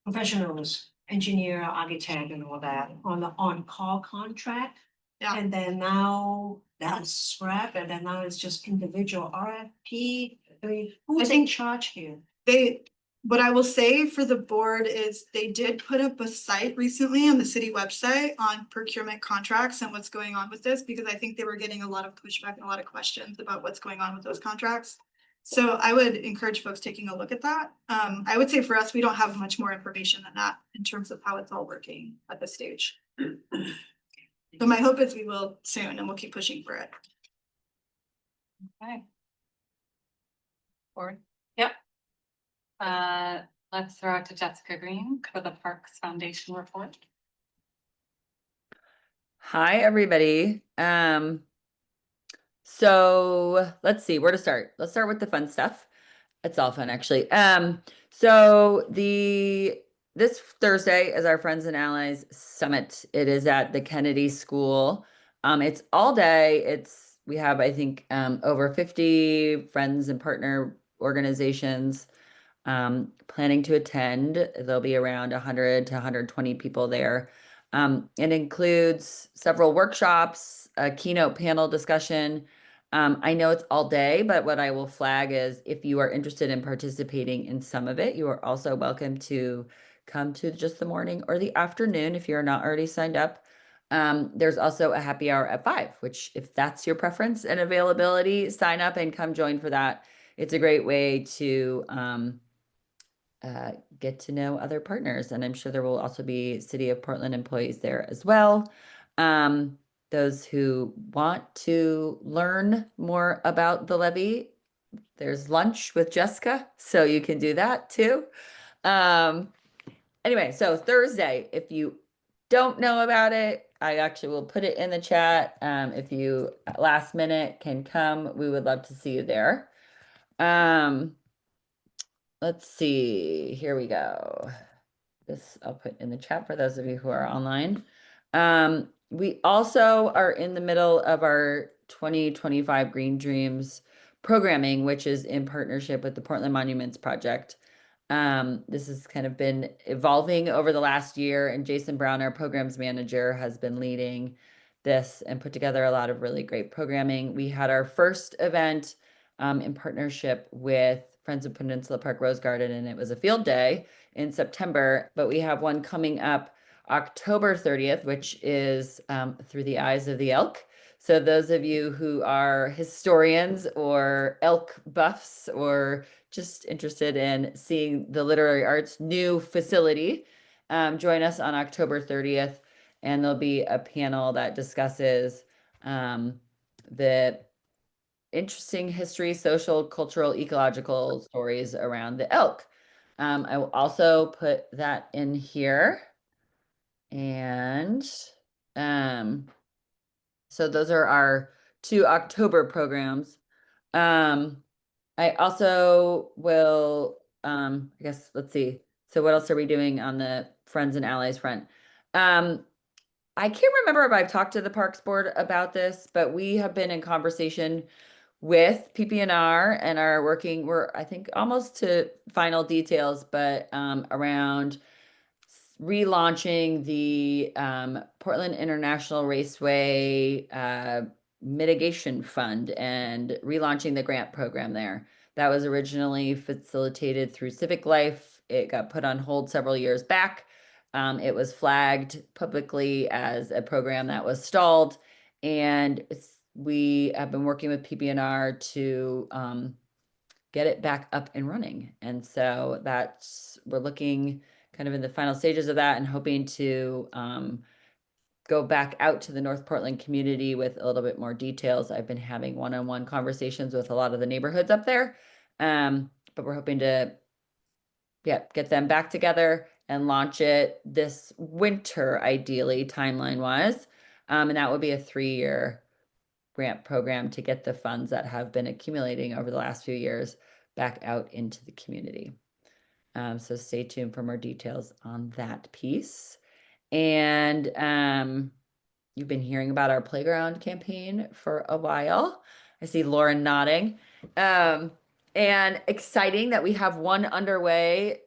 professionals, engineer, architect, and all that on the on-call contract. Yeah. And then now that's scrap, and then now it's just individual RFP. I mean, who's in charge here? What I will say for the board is they did put up a site recently on the city website on procurement contracts and what's going on with this, because I think they were getting a lot of pushback and a lot of questions about what's going on with those contracts. So I would encourage folks taking a look at that. I would say for us, we don't have much more information than that in terms of how it's all working at this stage. But my hope is we will soon, and we'll keep pushing for it. Okay. Board. Yep. Let's throw it to Jessica Green for the Parks Foundation report. Hi, everybody. So let's see where to start. Let's start with the fun stuff. It's all fun, actually. So this Thursday is our Friends and Allies Summit. It is at the Kennedy School. It's all day. We have, I think, over 50 friends and partner organizations planning to attend. There'll be around 100 to 120 people there. It includes several workshops, a keynote panel discussion. I know it's all day, but what I will flag is if you are interested in participating in some of it, you are also welcome to come to just the morning or the afternoon if you're not already signed up. There's also a happy hour at 5, which if that's your preference and availability, sign up and come join for that. It's a great way to get to know other partners. And I'm sure there will also be City of Portland employees there as well. Those who want to learn more about the levy, there's lunch with Jessica, so you can do that too. Anyway, so Thursday, if you don't know about it, I actually will put it in the chat. If you last minute can come, we would love to see you there. let's see, here we go. This I'll put in the chat for those of you who are online. We also are in the middle of our 2025 Green Dreams programming, which is in partnership with the Portland Monuments Project. This has kind of been evolving over the last year, and Jason Brown, our programs manager, has been leading this and put together a lot of really great programming. We had our first event in partnership with Friends of Peninsula Park Rose Garden, and it was a field day in September, but we have one coming up October 30th, which is Through the Eyes of the Elk. So those of you who are historians or elk buffs or just interested in seeing the literary arts new facility, join us on October 30th. And there'll be a panel that discusses the interesting history, social, cultural, ecological stories around the elk. I will also put that in here. And so those are our 2 October programs. I also will, I guess, let's see. So what else are we doing on the Friends and Allies front? I can't remember if I've talked to the Parks Board about this, but we have been in conversation with PP&R and are working, we're, I think, almost to final details, but relaunching the Portland International Raceway Mitigation Fund and relaunching the grant program there. That was originally facilitated through Civic Life. It got put on hold several years back. It was flagged publicly as a program that was stalled, and we have been working with PP&R to get it back up and running. And so we're looking kind of in the final stages of that and hoping to go back out to the North Portland community with a little bit more details. I've been having one-on-one conversations with a lot of the neighborhoods up there, but we're hoping to get them back together and launch it this winter, ideally, timeline-wise. And that would be a 3-year grant program to get the funds that have been accumulating over the last few years back out into the community. So stay tuned for more details on that piece. And you've been hearing about our playground campaign for a while. I see Lauren nodding. And exciting that we have one underway.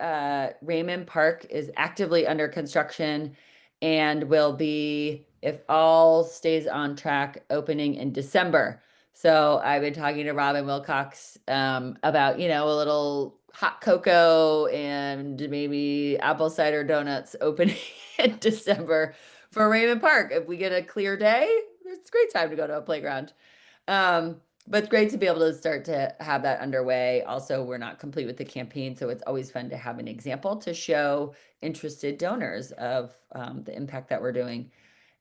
Raymond Park is actively under construction and will be, if all stays on track, opening in December. So I've been talking to Robin Wilcox about, a little hot cocoa and maybe apple cider donuts opening in December for Raymond Park. If we get a clear day, it's a great time to go to a playground. But it's great to be able to start to have that underway. Also, we're not complete with the campaign, so it's always fun to have an example to show interested donors of the impact that we're doing.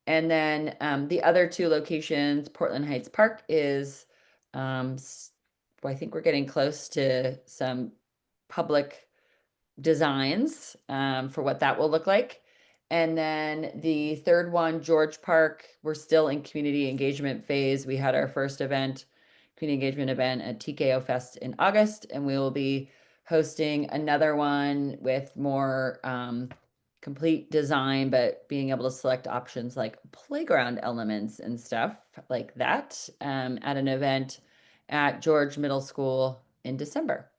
And then the other 2 locations, Portland Heights Park is, I think we're getting close to some public designs for what that will look like. And then the third one, George Park, we're still in community engagement phase. We had our first event, community engagement event at TKO Fest in August, and we will be hosting another one with more complete design, but being able to select options like playground elements and stuff like that at an event at George Middle School in December.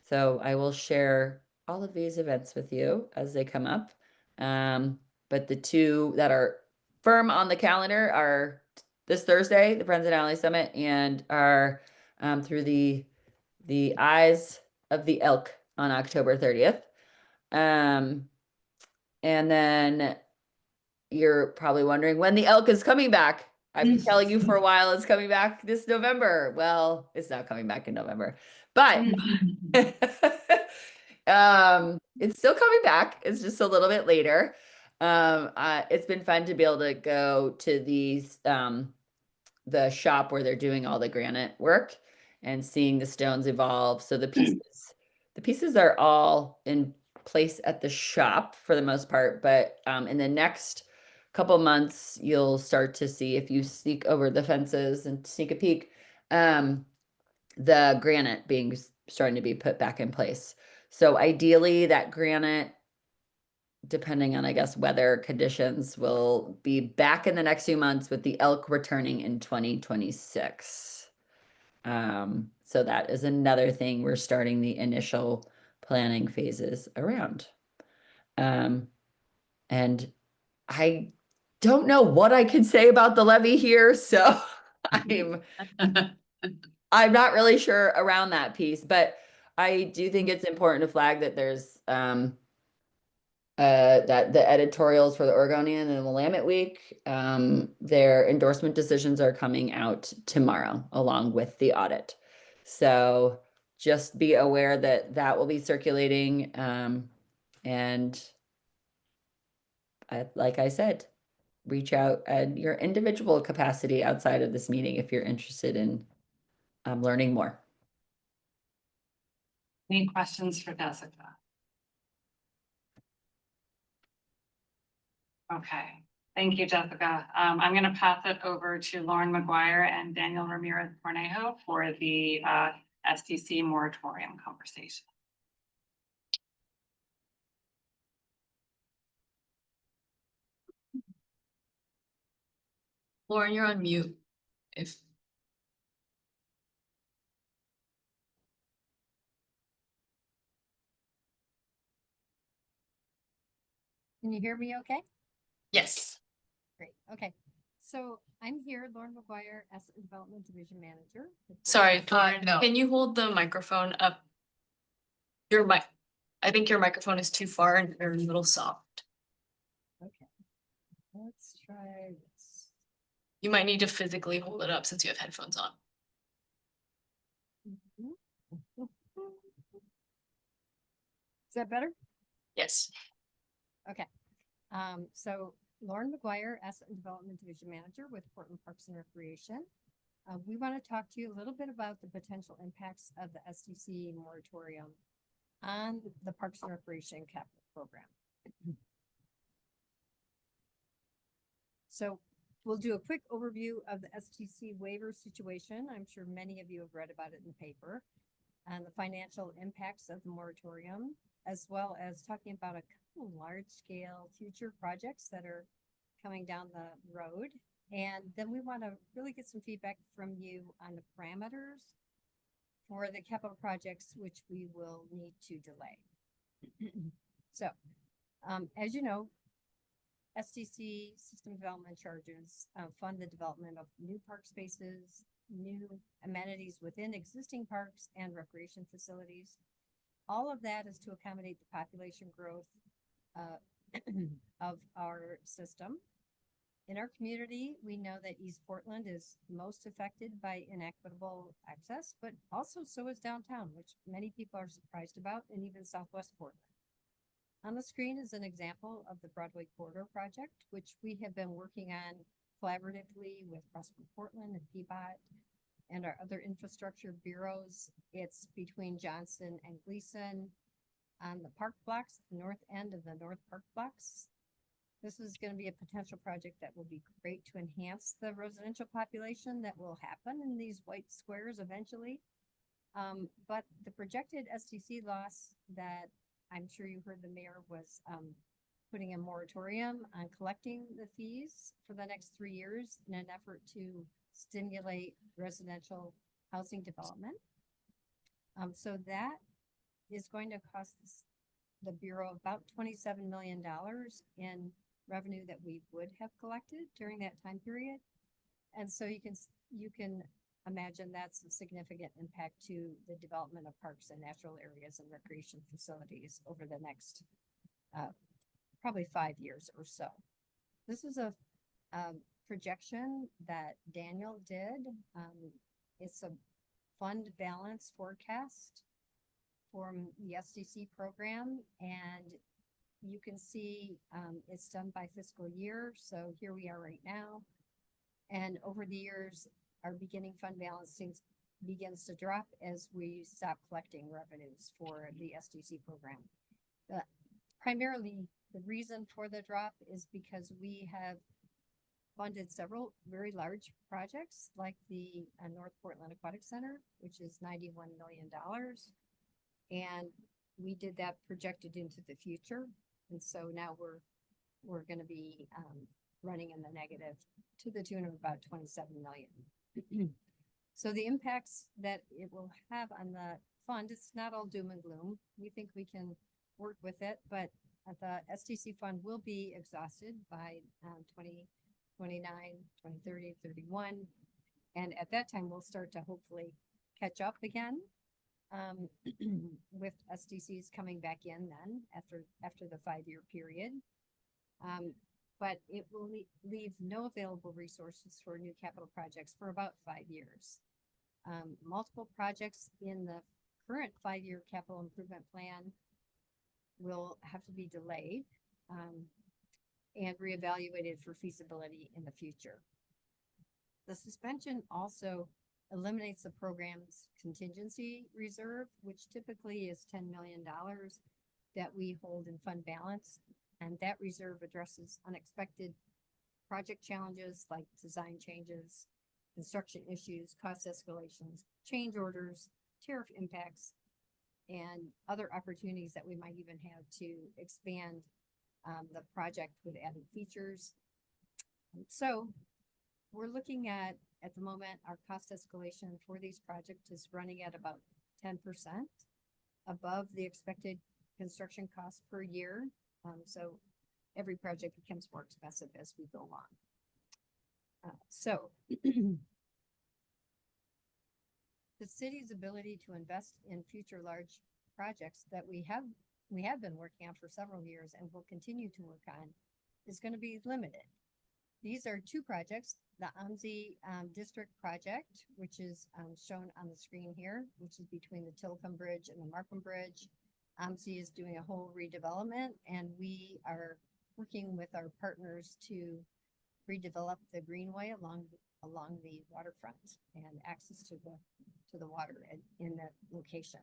So I will share all of these events with you as they come up. But the 2 that are firm on the calendar are this Thursday, the Friends and Allies Summit, and are Through the Eyes of the Elk on October 30th. And then you're probably wondering when the elk is coming back. I've been telling you for a while it's coming back this November. Well, it's not coming back in November, but it's still coming back. It's just a little bit later. It's been fun to be able to go to the shop where they're doing all the granite work and seeing the stones evolve. So the pieces are all in place at the shop for the most part, but in the next couple months, you'll start to see, if you sneak over the fences and sneak a peek, the granite starting to be put back in place. So ideally that granite, depending on, I guess, weather conditions, will be back in the next few months with the elk returning in 2026. So that is another thing we're starting the initial planning phases around. And I don't know what I can say about the levy here, so I'm not really sure around that piece, but I do think it's important to flag that there's that the editorials for the Oregonian and the Willamette Week, their endorsement decisions are coming out tomorrow along with the audit. So just be aware that that will be circulating. And like I said, reach out at your individual capacity outside of this meeting if you're interested in learning more. Any questions for Jessica? Okay, thank you, Jessica. I'm gonna pass it over to Lauren McGuire and Daniel Ramirez Cornejo for the STC moratorium conversation. Lauren, you're on mute. If Can you hear me okay? yes. Great, okay. So I'm here, Lauren McGuire, Asset Development Division Manager. Sorry, no. can you hold the microphone up? Your mic, I think your microphone is too far and you're a little soft. Okay. Let's try this. You might need to physically hold it up since you have headphones on. Is that better? Yes. Okay. So Lauren McGuire, Asset and Development Division Manager with Portland Parks and Recreation. We want to talk to you a little bit about the potential impacts of the SDC moratorium on the Parks and Recreation Capital Program. So we'll do a quick overview of the STC waiver situation. I'm sure many of you have read about it in the paper, and the financial impacts of the moratorium, as well as talking about a couple large-scale future projects that are coming down the road. And then we want to really get some feedback from you on the parameters for the capital projects, which we will need to delay. So, as you know, STC system development charges fund the development of new park spaces, new amenities within existing parks and recreation facilities. All of that is to accommodate the population growth of our system. In our community, we know that East Portland is most affected by inequitable access, but also so is downtown, which many people are surprised about, and even Southwest Portland. On the screen is an example of the Broadway Corridor project, which we have been working on collaboratively with Prosper Portland and PBOT and our other infrastructure bureaus. It's between Johnson and Gleason on the park blocks, the north end of the North Park blocks. This is going to be a potential project that will be great to enhance the residential population that will happen in these white squares eventually. But the projected STC loss that I'm sure you heard the mayor was putting a moratorium on collecting the fees for the next 3 years in an effort to stimulate residential housing development. So that is going to cost the Bureau about $27 million in revenue that we would have collected during that time period. And so you can imagine that's a significant impact to the development of parks and natural areas and recreation facilities over the next probably 5 years or so. This is a projection that Daniel did. It's a fund balance forecast from the SDC program, and you can see it's done by fiscal year. So here we are right now. And over the years, our beginning fund balance begins to drop as we stop collecting revenues for the SDC program. Primarily, the reason for the drop is because we have funded several very large projects like the North Portland Aquatic Center, which is $91 million. And we did that projected into the future. And so now we're gonna be, running in the negative to the tune of about 27 million. So the impacts that it will have on the fund, it's not all doom and gloom. We think we can work with it, but the STC fund will be exhausted by 2029, 2030, 31. And at that time, we'll start to hopefully catch up again with SDCs coming back in then after the 5-year period. But it will leave no available resources for new capital projects for about 5 years. Multiple projects in the current 5-year capital improvement plan will have to be delayed and reevaluated for feasibility in the future. The suspension also eliminates the program's contingency reserve, which typically is $10 million that we hold in fund balance. And that reserve addresses unexpected project challenges like design changes, construction issues, cost escalations, change orders, tariff impacts, and other opportunities that we might even have to expand the project with added features. So we're looking at the moment, our cost escalation for these projects is running at about 10% above the expected construction cost per year. So every project becomes more expensive as we go on. The city's ability to invest in future large projects that we have been working on for several years and will continue to work on is going to be limited. These are 2 projects, the OMSI District Project, which is shown on the screen here, which is between the Tilcomb Bridge and the Markham Bridge. OMSI is doing a whole redevelopment, and we are working with our partners to redevelop the greenway along the waterfront and access to the water in that location.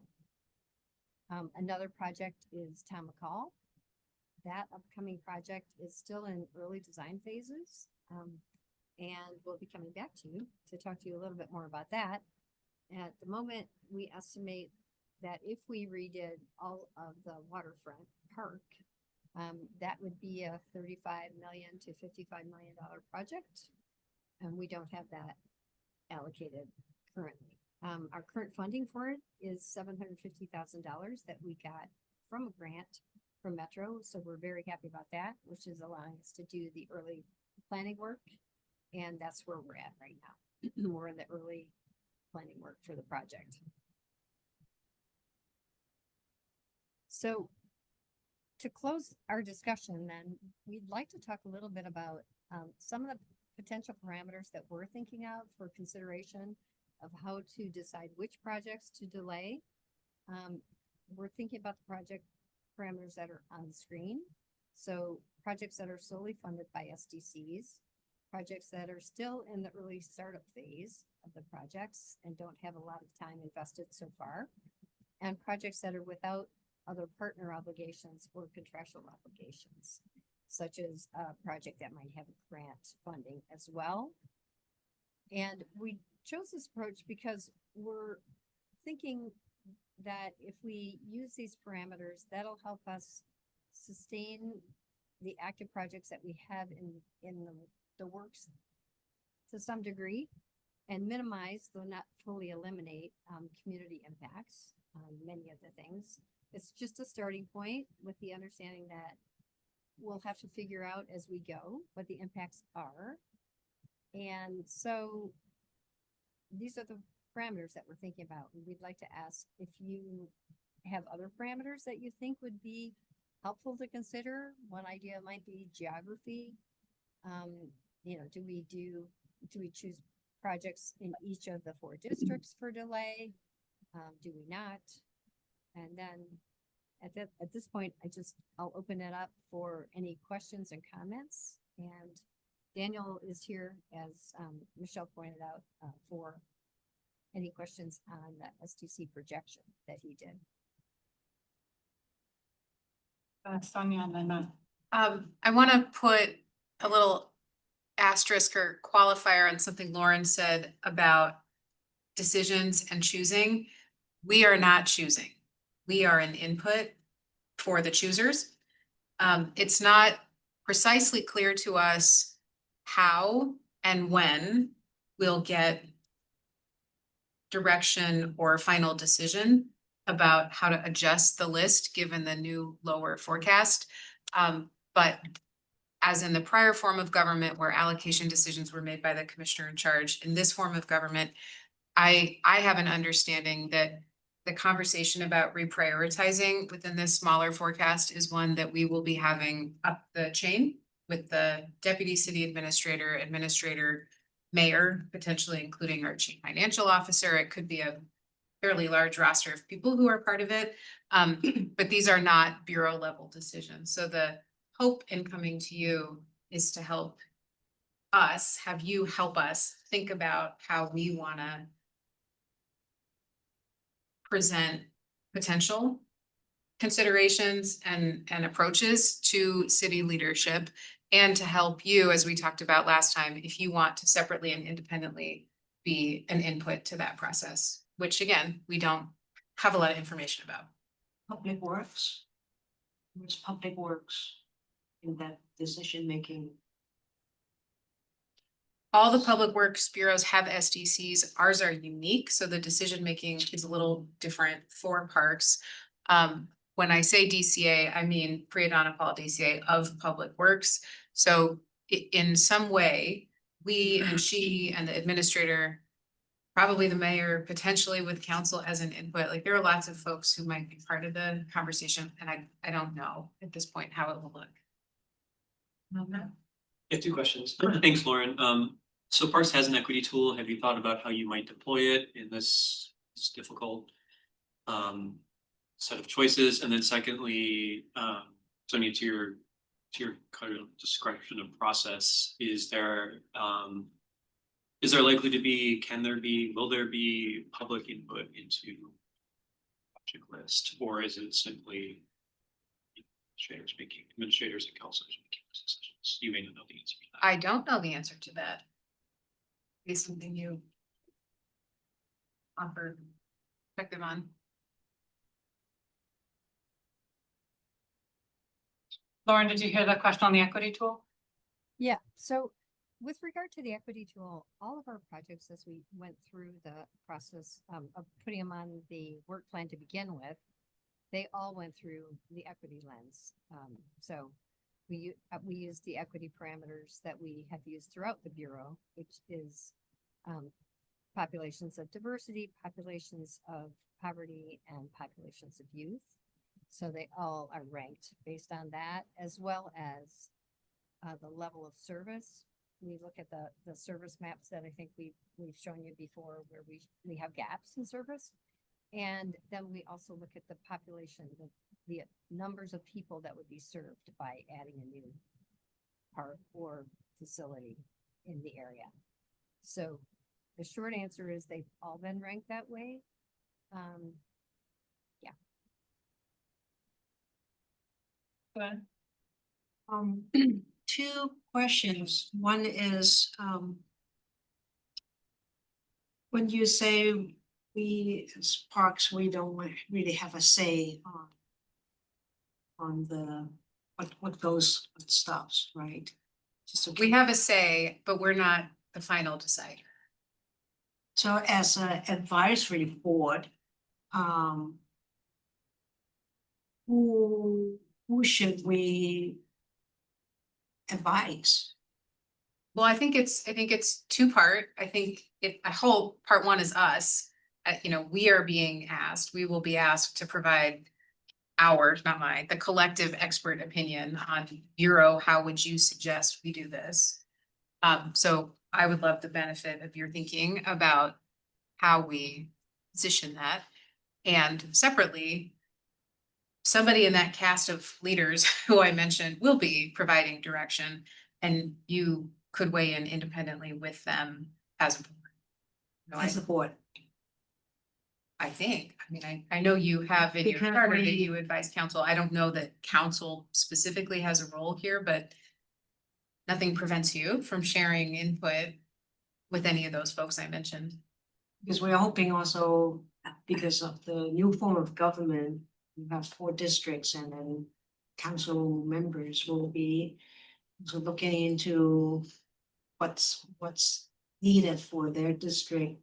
Another project is Tom McCall. That upcoming project is still in early design phases, and we'll be coming back to you to talk to you a little bit more about that. At the moment, we estimate that if we redid all of the waterfront park, that would be a $35 million to $55 million project, and we don't have that allocated currently. Our current funding for it is $750,000 that we got from a grant from Metro, so we're very happy about that, which is allowing us to do the early planning work, and that's where we're at right now. We're in the early planning work for the project. So to close our discussion, then, we'd like to talk a little bit about some of the potential parameters that we're thinking of for consideration of how to decide which projects to delay. We're thinking about the project parameters that are on screen. So projects that are solely funded by SDCs, projects that are still in the early startup phase of the projects and don't have a lot of time invested so far, and projects that are without other partner obligations or contractual obligations, such as a project that might have grant funding as well. And we chose this approach because we're thinking that if we use these parameters, that'll help us sustain the active projects that we have in the works to some degree, and minimize, though not fully eliminate, community impacts on many of the things. It's just a starting point with the understanding that we'll have to figure out as we go what the impacts are. And so these are the parameters that we're thinking about. And we'd like to ask if you have other parameters that you think would be helpful to consider. One idea might be geography. Do we choose projects in each of the 4 districts for delay? Do we not? And then at this point, I'll open it up for any questions and comments. And Daniel is here, as Michelle pointed out, for any questions on the STC projection that he did. Sonia and then I want to put a little asterisk or qualifier on something Lauren said about decisions and choosing. We are not choosing. we are an input for the choosers. It's not precisely clear to us how and when we'll get direction or final decision about how to adjust the list given the new lower forecast. But as in the prior form of government where allocation decisions were made by the commissioner in charge, in this form of government, I have an understanding that the conversation about reprioritizing within this smaller forecast is one that we will be having up the chain with the deputy city administrator, mayor, potentially including our chief financial officer. It could be a fairly large roster of people who are part of it. But these are not bureau level decisions. So the hope in coming to you is to help us, have you help us think about how we want to present potential considerations and approaches to city leadership, and to help you, as we talked about last time, if you want to separately and independently be an input to that process, which again, we don't have a lot of information about. Public Works. Where's Public Works in that decision-making? All the public works bureaus have SDCs. Ours are unique, so the decision-making is a little different for parks. When I say DCA, I mean Priya-Dhanapal DCA of Public Works. So in some way, we and she and the administrator, probably the mayor, potentially with council as an input, like there are lots of folks who might be part of the conversation, and I don't know at this point how it will look. I have two questions. Thanks, Lauren. So Parks has an equity tool. Have you thought about how you might deploy it in this difficult set of choices? And then secondly, Sonia, to your kind of description of process, is there likely to be, will there be public input into project list, or is it simply administrators and councilors making those decisions? You may not know the answer to that. I don't know the answer to that. Is something you offer perspective on? Lauren, did you hear the question on the equity tool? Yeah, so with regard to the equity tool, all of our projects, as we went through the process of putting them on the work plan to begin with, they all went through the equity lens. So we used the equity parameters that we have used throughout the Bureau, which is populations of diversity, populations of poverty, and populations of youth. So they all are ranked based on that, as well as the level of service. We look at the service maps that I think we've shown you before, where we have gaps in service. And then we also look at the population, the numbers of people that would be served by adding a new park or facility in the area. So the short answer is they've all been ranked that way. Yeah. Go ahead. Two questions. One is, when you say we as parks, we don't really have a say on the, what goes, what stops, right? We have a say, but we're not the final decider. So as an advisory board, who should we advise? Well, I think it's two-part. I hope part one is us. We are being asked, we will be asked to provide ours, not mine, the collective expert opinion on Bureau. How would you suggest we do this? So I would love the benefit of your thinking about how we position that. And separately, somebody in that cast of leaders who I mentioned will be providing direction, and you could weigh in independently with them as a board. As a board. I I know you have in your Because charter that we- you advise council. I don't know that council specifically has a role here, but nothing prevents you from sharing input with any of those folks I mentioned. Because we're hoping also, because of the new form of government, you have 4 districts and then council members will be so looking into what's needed for their district.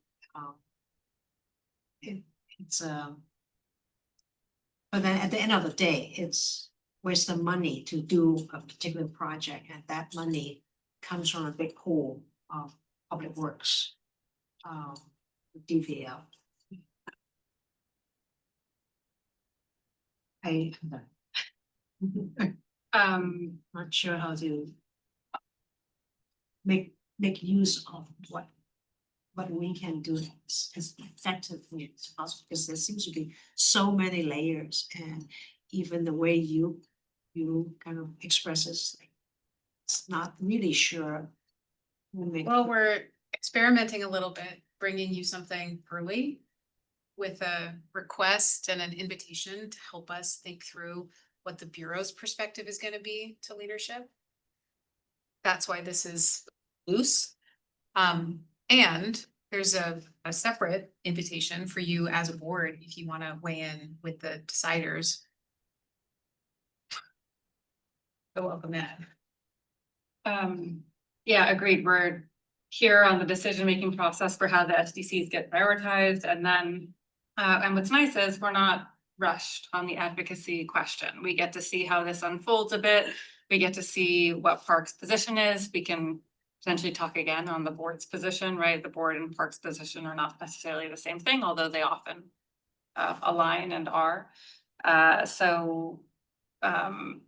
It's but then at the end of the day, it's where's the money to do a particular project, and that money comes from a big pool of public works. DVL. Not sure how to make use of what we can do as effectively as possible, because there seems to be so many layers, and even the way you kind of express it, like, it's not really sure. Well, we're experimenting a little bit, bringing you something early with a request and an invitation to help us think through what the Bureau's perspective is going to be to leadership. That's why this is loose. And there's a separate invitation for you as a board if you want to weigh in with the deciders. So welcome, Ed. Yeah, agreed. We're here on the decision-making process for how the SDCs get prioritized, and then, and what's nice is we're not rushed on the advocacy question. We get to see how this unfolds a bit. We get to see what Parks' position is. We can potentially talk again on the board's position, right? The board and Parks' position are not necessarily the same thing, although they often align and are.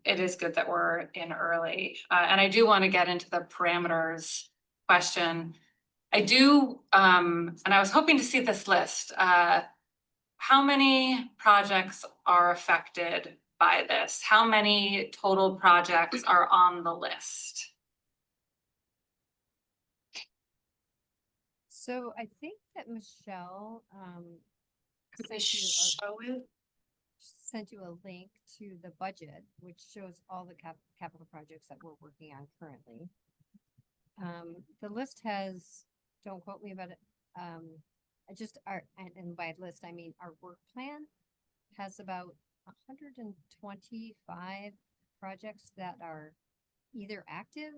It is good that we're in early. And I do want to get into the parameters question. I do, and I was hoping to see this list. How many projects are affected by this? How many total projects are on the list? So I think that Michelle sent you a link to the budget, which shows all the capital projects that we're working on currently. The list has, don't quote me about it, just our, and by list, I mean our work plan has about 125 projects that are either active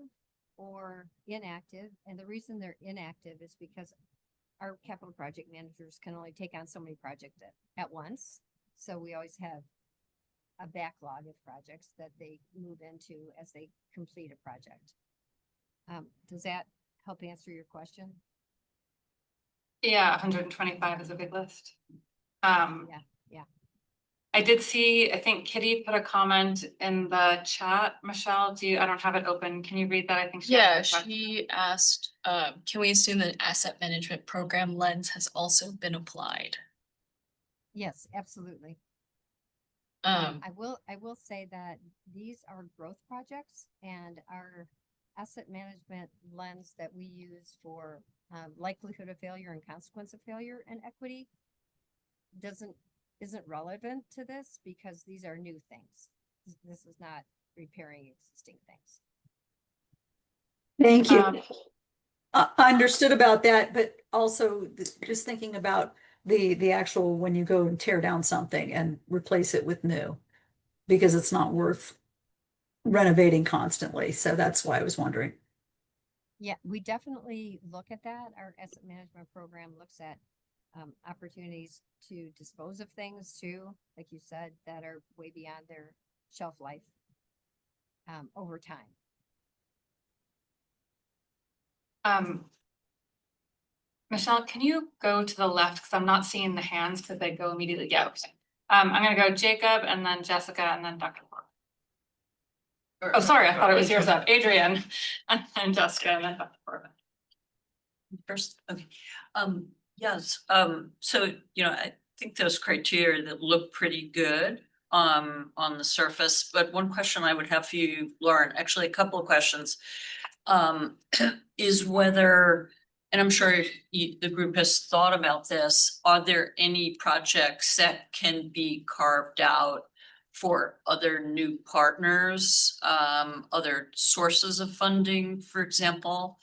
or inactive. And the reason they're inactive is because our capital project managers can only take on so many projects at once. So we always have a backlog of projects that they move into as they complete a project. Does that help answer your question? Yeah, 125 is a big list. Yeah. I did see, I think Kitty put a comment in the chat. Michelle, I don't have it open. Can you read that? I think. Yeah, she asked, can we assume that asset management program lens has also been applied? Yes, absolutely. Um, I will say that these are growth projects, and our asset management lens that we use for likelihood of failure and consequence of failure and equity isn't relevant to this because these are new things. This is not repairing existing things. Thank you. I understood about that, but also just thinking about the actual when you go and tear down something and replace it with new, because it's not worth renovating constantly. So that's why I was wondering. Yeah, we definitely look at that. Our asset management program looks at opportunities to dispose of things too, like you said, that are way beyond their shelf life over time. Michelle, can you go to the left? Because I'm not seeing the hands because they go immediately. Yeah, okay. I'm gonna go Jacob and then Jessica and then Dr. Corbin. Oh, sorry, I thought it was yours up. Adrian and then Jessica and then Dr. Corbin. First, okay. Yes, so, I think those criteria that look pretty good on the surface, but one question I would have for you, Lauren, actually a couple of questions, is whether, and I'm sure the group has thought about this, are there any projects that can be carved out for other new partners, other sources of funding, for example?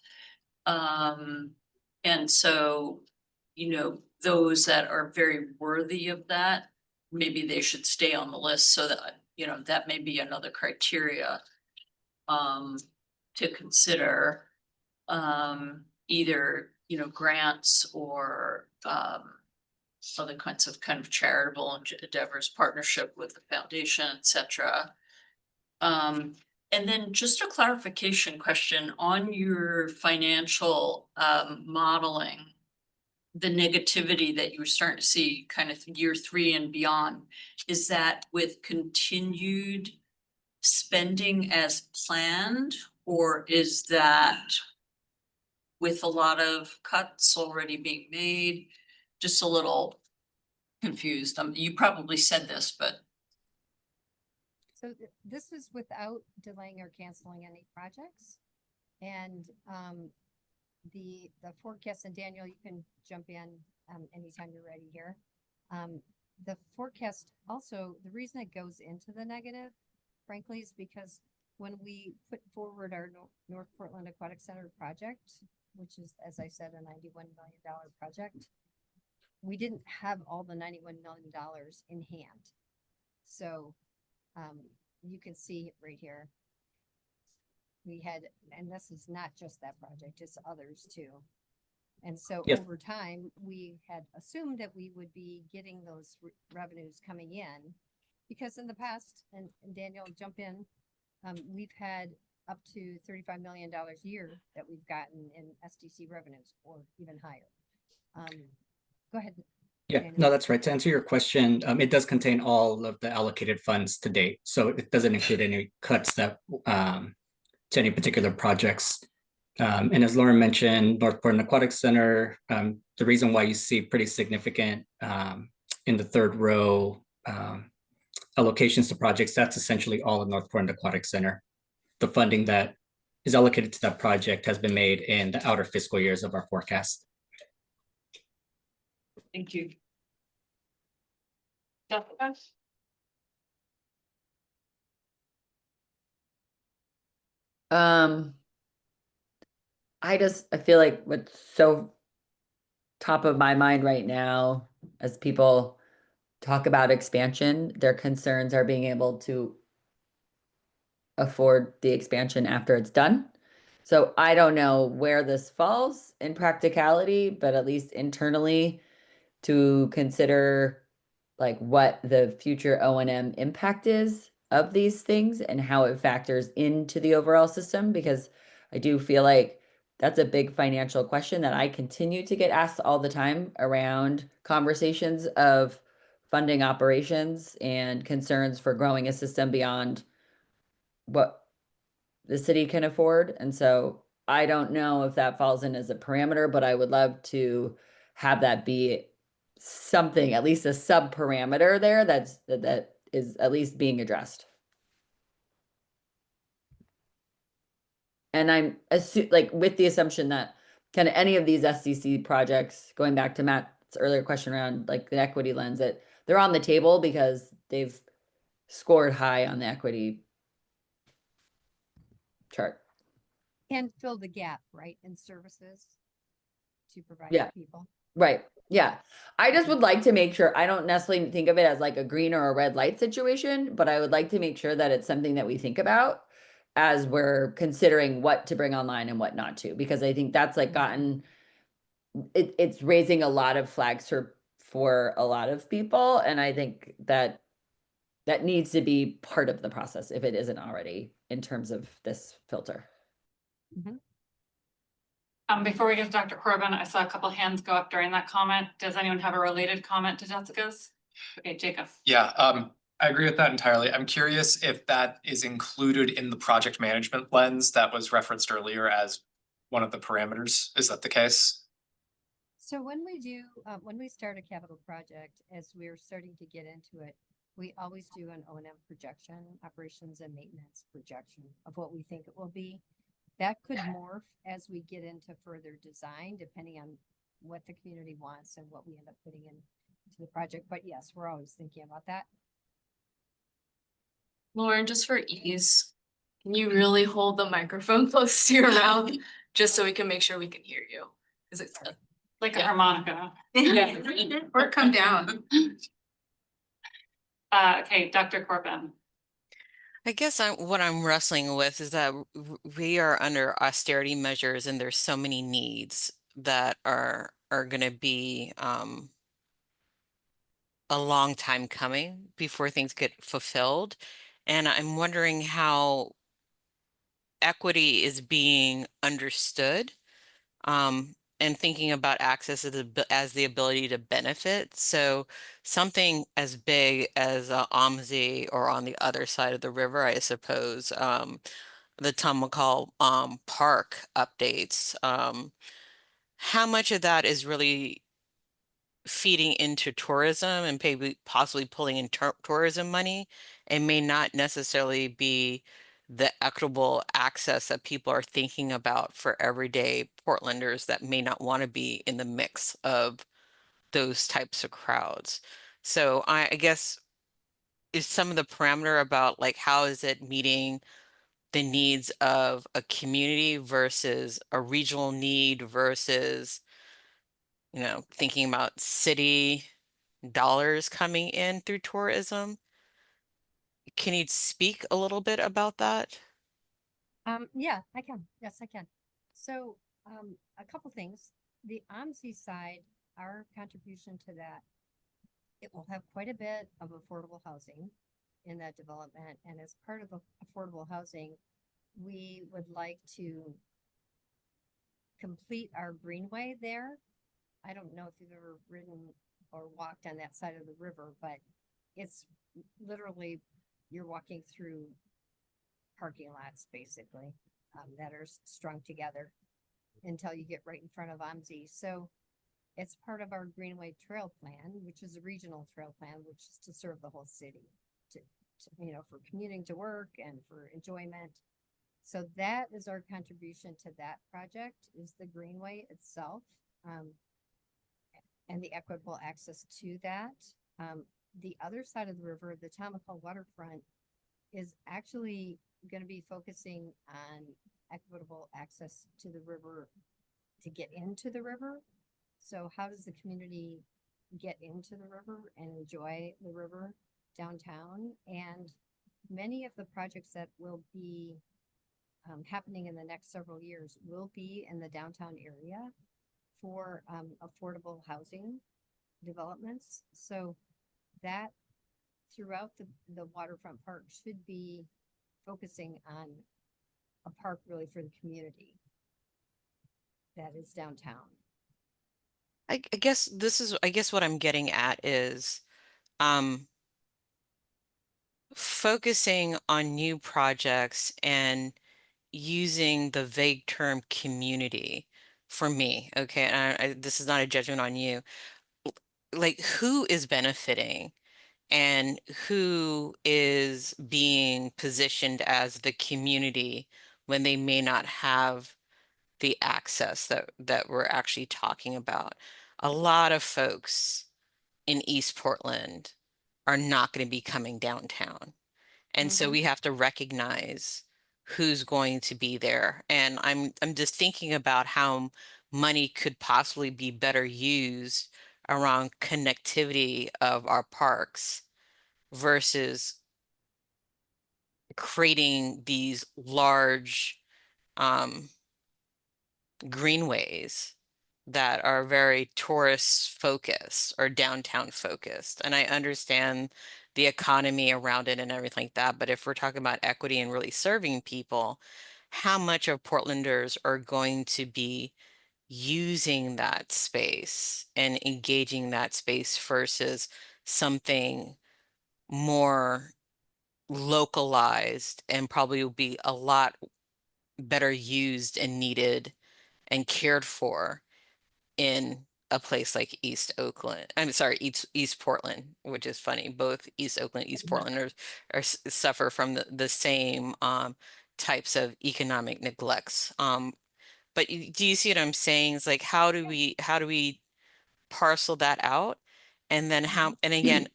And so, those that are very worthy of that maybe they should stay on the list so that, you know, that may be another criteria to consider, either, you know, grants or, other kinds of kind of charitable endeavors, partnership with the foundation, et cetera. And then just a clarification question on your financial modeling, the negativity that you were starting to see kind of year 3 and beyond, is that with continued spending as planned, or is that with a lot of cuts already being made? Just a little confused. You probably said this, but So this is without delaying or canceling any projects. And the forecast, and Daniel, you can jump in anytime you're ready here. The forecast also, the reason it goes into the negative, frankly, is because when we put forward our North Portland Aquatic Center project, which is, as I said, a $91 million project, we didn't have all the $91 million in hand. So you can see it right here. We had, and this is not just that project, it's others too. And so Yes. over time, we had assumed that we would be getting those revenues coming in, because in the past, and Daniel, jump in, we've had up to $35 million a year that we've gotten in SDC revenues, or even higher. Go ahead. Yeah, Daniel. no, that's right. To answer your question, it does contain all of the allocated funds to date. So it doesn't include any cuts that to any particular projects. And as Lauren mentioned, North Portland Aquatic Center, the reason why you see pretty significant in the third row allocations to projects, that's essentially all of North Portland Aquatic Center. The funding that is allocated to that project has been made in the outer fiscal years of our forecast. thank you. Jessica? I feel like what's so top of my mind right now, as people talk about expansion, their concerns are being able to afford the expansion after it's done. So I don't know where this falls in practicality, but at least internally to consider like what the future O&M impact is of these things and how it factors into the overall system, because I do feel like that's a big financial question that I continue to get asked all the time around conversations of funding operations and concerns for growing a system beyond what the city can afford. And so I don't know if that falls in as a parameter, but I would love to have that be something, at least a sub parameter there that is at least being addressed. And I'm like with the assumption that kind of any of these SDC projects, going back to Matt's earlier question around like the equity lens, that they're on the table because they've scored high on the equity chart. And fill the gap, right, in services to provide Yeah. to people. Right. Yeah. I just would like to make sure, I don't necessarily think of it as like a green or a red light situation, but I would like to make sure that it's something that we think about as we're considering what to bring online and what not to, because I think that's like gotten, it's raising a lot of flags for a lot of people. And I think that needs to be part of the process if it isn't already in terms of this filter. Before we get to Dr. Corbin, I saw a couple hands go up during that comment. Does anyone have a related comment to Jessica's? Okay, Jacob. Yeah, I agree with that entirely. I'm curious if that is included in the project management lens that was referenced earlier as one of the parameters. Is that the case? So when we start a capital project, as we're starting to get into it, we always do an O&M projection, operations and maintenance projection of what we think it will be. That could morph as we get into further design, depending on what the community wants and what we end up putting into the project. But yes, we're always thinking about that. Lauren, just for ease, can you really hold the microphone close to your mouth just so we can make sure we can hear you? Because it's Like a harmonica. Yeah. Or come down. Okay, Dr. Corbin. I guess what I'm wrestling with is that we are under austerity measures and there's so many needs that are going to be a long time coming before things get fulfilled. And I'm wondering how equity is being understood, and thinking about access as the ability to benefit. So something as big as OMSI, or on the other side of the river, I suppose, the Tom McCall Park updates. How much of that is really feeding into tourism and maybe possibly pulling in tourism money, and may not necessarily be the equitable access that people are thinking about for everyday Portlanders that may not want to be in the mix of those types of crowds. So I guess is some of the parameter about like how is it meeting the needs of a community versus a regional need versus, thinking about city dollars coming in through tourism. Can you speak a little bit about that? Yeah, I can. Yes, I can. So, a couple things. The OMSI side, our contribution to that, it will have quite a bit of affordable housing in that development. And as part of the affordable housing, we would like to complete our greenway there. I don't know if you've ever ridden or walked on that side of the river, but it's literally, you're walking through parking lots basically, that are strung together until you get right in front of OMSI. So it's part of our Greenway Trail Plan, which is a regional trail plan, which is to serve the whole city, to for commuting to work and for enjoyment. So that is our contribution to that project, is the Greenway itself, and the equitable access to that. The other side of the river, the Tom McCall waterfront, is actually going to be focusing on equitable access to the river to get into the river. So how does the community get into the river and enjoy the river downtown? And many of the projects that will be happening in the next several years will be in the downtown area for affordable housing developments. So that throughout the waterfront park should be focusing on a park really for the community that is downtown. I guess what I'm getting at is focusing on new projects and using the vague term community for me. Okay, and this is not a judgment on you. Like, who is benefiting and who is being positioned as the community when they may not have the access that we're actually talking about. A lot of folks in East Portland are not going to be coming downtown. And so we have to recognize who's going to be there. And I'm just thinking about how money could possibly be better used around connectivity of our parks versus creating these large greenways that are very tourist focused or downtown focused. And I understand the economy around it and everything like that. But if we're talking about equity and really serving people, how much of Portlanders are going to be using that space and engaging that space versus something more localized and probably will be a lot better used and needed and cared for in a place like East Oakland. I'm sorry, East Portland, which is funny. Both East Oakland, East Portland suffer from the same types of economic neglects. But do you see what I'm saying? It's like, how do we parcel that out? And then and again,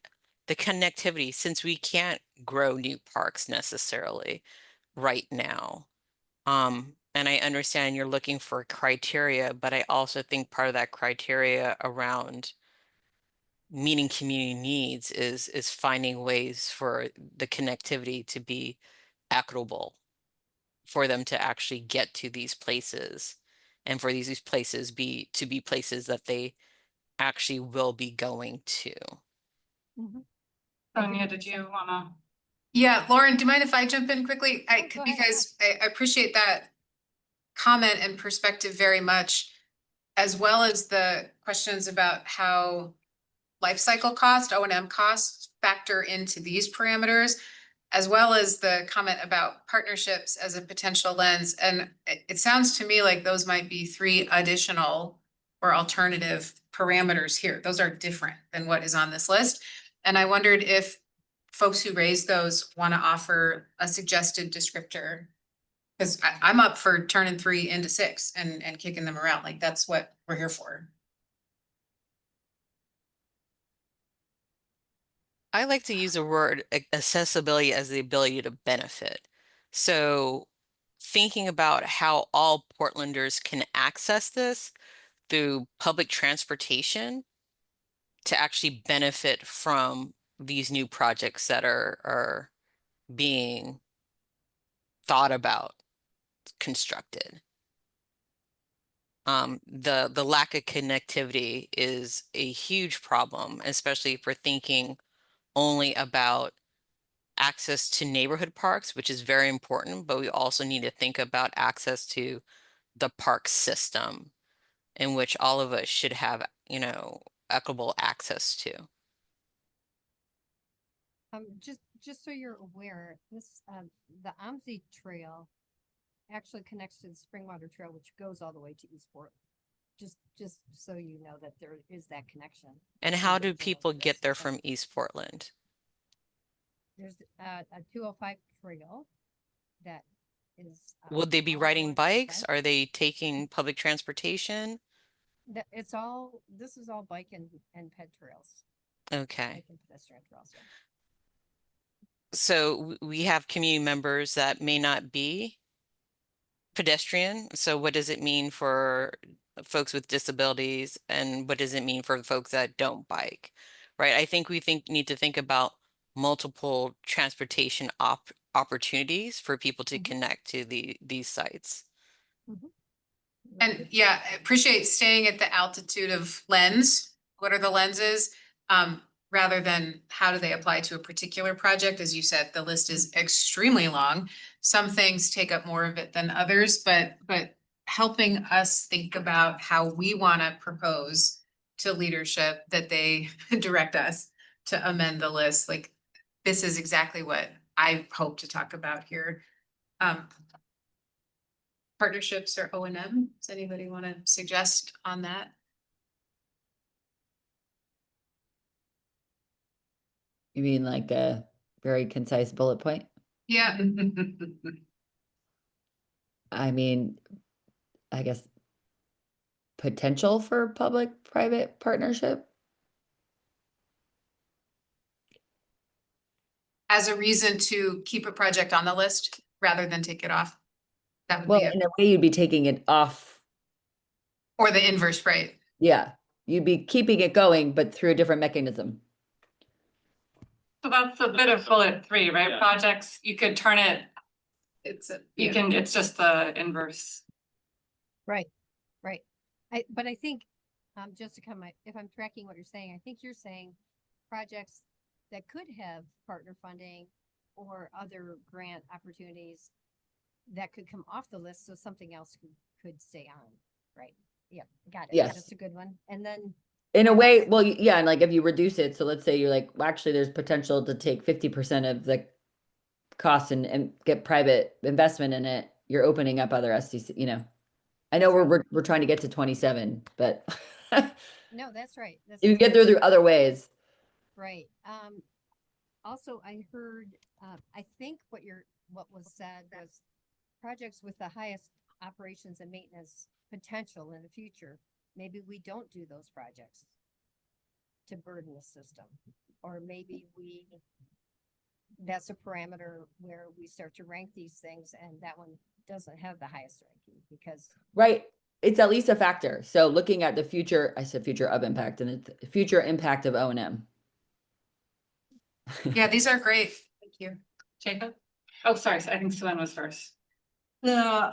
the connectivity, since we can't grow new parks necessarily right now. And I understand you're looking for criteria, but I also think part of that criteria around meeting community needs is finding ways for the connectivity to be equitable, for them to actually get to these places, and for these places to be places that they actually will be going to. Sonia, did you wanna? Yeah, Lauren, do you mind if I jump in quickly? go ahead. Because I appreciate that comment and perspective very much, as well as the questions about how life cycle cost, O&M costs factor into these parameters, as well as the comment about partnerships as a potential lens. And it sounds to me like those might be 3 additional or alternative parameters here. Those are different than what is on this list. And I wondered if folks who raised those want to offer a suggested descriptor. Because I'm up for turning 3 into 6 and kicking them around. Like, that's what we're here for. I like to use the word accessibility as the ability to benefit. So thinking about how all Portlanders can access this through public transportation to actually benefit from these new projects that are being thought about, constructed. The lack of connectivity is a huge problem, especially if we're thinking only about access to neighborhood parks, which is very important, but we also need to think about access to the park system, in which all of us should have, equitable access to. Just so you're aware, this, the OMSI Trail actually connects to the Springwater Trail, which goes all the way to East Portland. Just so you know that there is that connection. And how do people get there from East Portland? There's a 205 trail that is. Would they be all riding along bikes? 205. Are they taking public transportation? This is all bike and ped trails. Okay. Bike and pedestrian trails. Yeah. So we have community members that may not be pedestrian. So what does it mean for folks with disabilities, and what does it mean for folks that don't bike? Right? I think need to think about multiple transportation opportunities for people to connect to these sites. And yeah, I appreciate staying at the altitude of lens. What are the lenses? Rather than how do they apply to a particular project? As you said, the list is extremely long. Some things take up more of it than others, but helping us think about how we want to propose to leadership that they direct us to amend the list. Like, this is exactly what I hope to talk about here. Partnerships or O&M, does anybody want to suggest on that? You mean like a very concise bullet point? Yeah. I mean, I guess potential for public-private partnership? As a reason to keep a project on the list rather than take it off. That would Well, be it. in a way, you'd be taking it off. Or the inverse, right? Yeah, you'd be keeping it going, but through a different mechanism. So that's a bit of bullet 3, right? Yeah. Projects, you could turn it, Yeah. it's just the inverse. Right. But I think, just to come, if I'm tracking what you're saying, I think you're saying projects that could have partner funding or other grant opportunities that could come off the list, so something else could stay on, right? Yeah, got it. Yes. That's a good one. And then, In a way, well, yeah, and like if you reduce it, so let's say you're like, well, actually, there's potential to take 50% of the cost and get private investment in it, you're opening up other SDC, I know we're trying to get to 27, but no, that's right. you can get through other ways. Right. Also, I heard, I think what was said was projects with the highest operations and maintenance potential in the future. Maybe we don't do those projects to burden the system, or maybe that's a parameter where we start to rank these things, and that one doesn't have the highest ranking because. Right. it's at least a factor. So looking at the future, I said future of impact and the future impact of O&M. Yeah, these are great. Thank you. Jacob? Oh, sorry, I think Suen was first. The,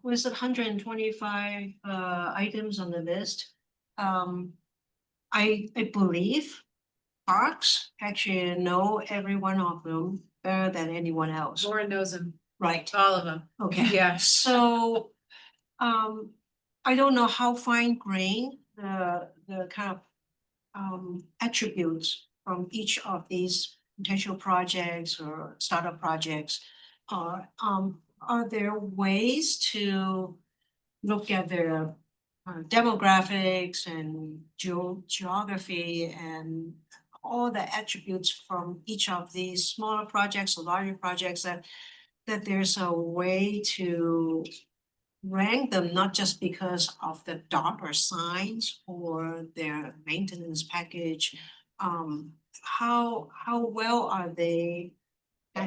was it 125 items on the list? I believe parks actually know every one of them better than anyone else. Lauren knows them, Right, all of them. okay. Yeah. So, I don't know how fine grained the kind of attributes from each of these potential projects or startup projects are there ways to look at their demographics and geography and all the attributes from each of these smaller projects or larger projects that there's a way to rank them, not just because of the dollar signs or their maintenance package. How well are they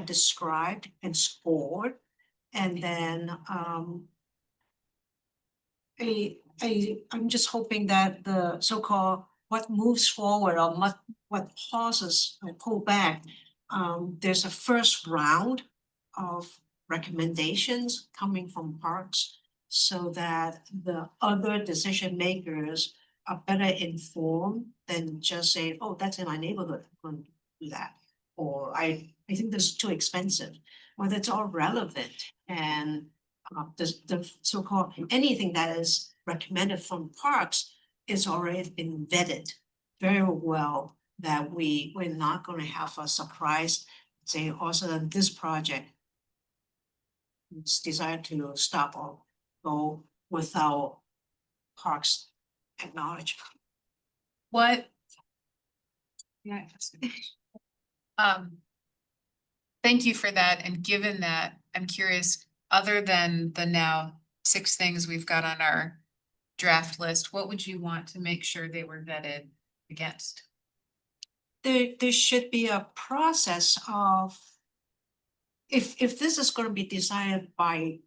described and scored? And then I'm just hoping that the so-called what moves forward or what pauses or pull back, there's a first round of recommendations coming from parks so that the other decision makers are better informed than just saying, oh, that's in my neighborhood, I'm going to do that. Or I think this is too expensive, or that's all relevant. And the so-called anything that is recommended from parks is already been vetted very well, that we're not going to have a surprise, say also that this project is desired to stop or go without parks acknowledgement. What? Yeah. Thank you for that. And given that, I'm curious, other than the now 6 things we've got on our draft list, what would you want to make sure they were vetted against? There should be a process of, if this is going to be decided by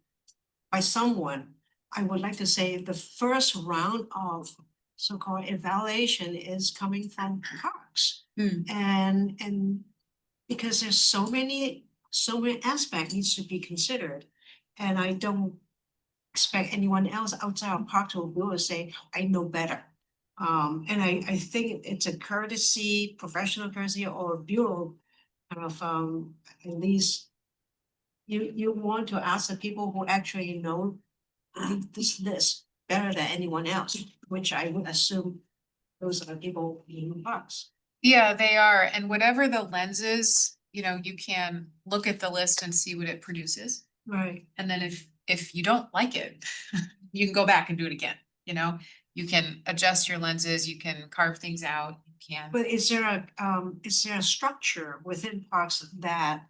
someone, I would like to say the first round of so-called evaluation is coming from parks. And because there's so many aspects needs to be considered. And I don't expect anyone else outside of parks will be able to say, I know better. And I think it's a courtesy, professional courtesy or bureau kind of at least you want to ask the people who actually know this list better than anyone else, which I would assume those are the people in parks. Yeah, they are. And whatever the lens is, you know, you can look at the list and see what it produces. Right. And then if you don't like it, you can go back and do it again, you know? You can adjust your lenses, you can carve things out, you can. But is there a structure within parks that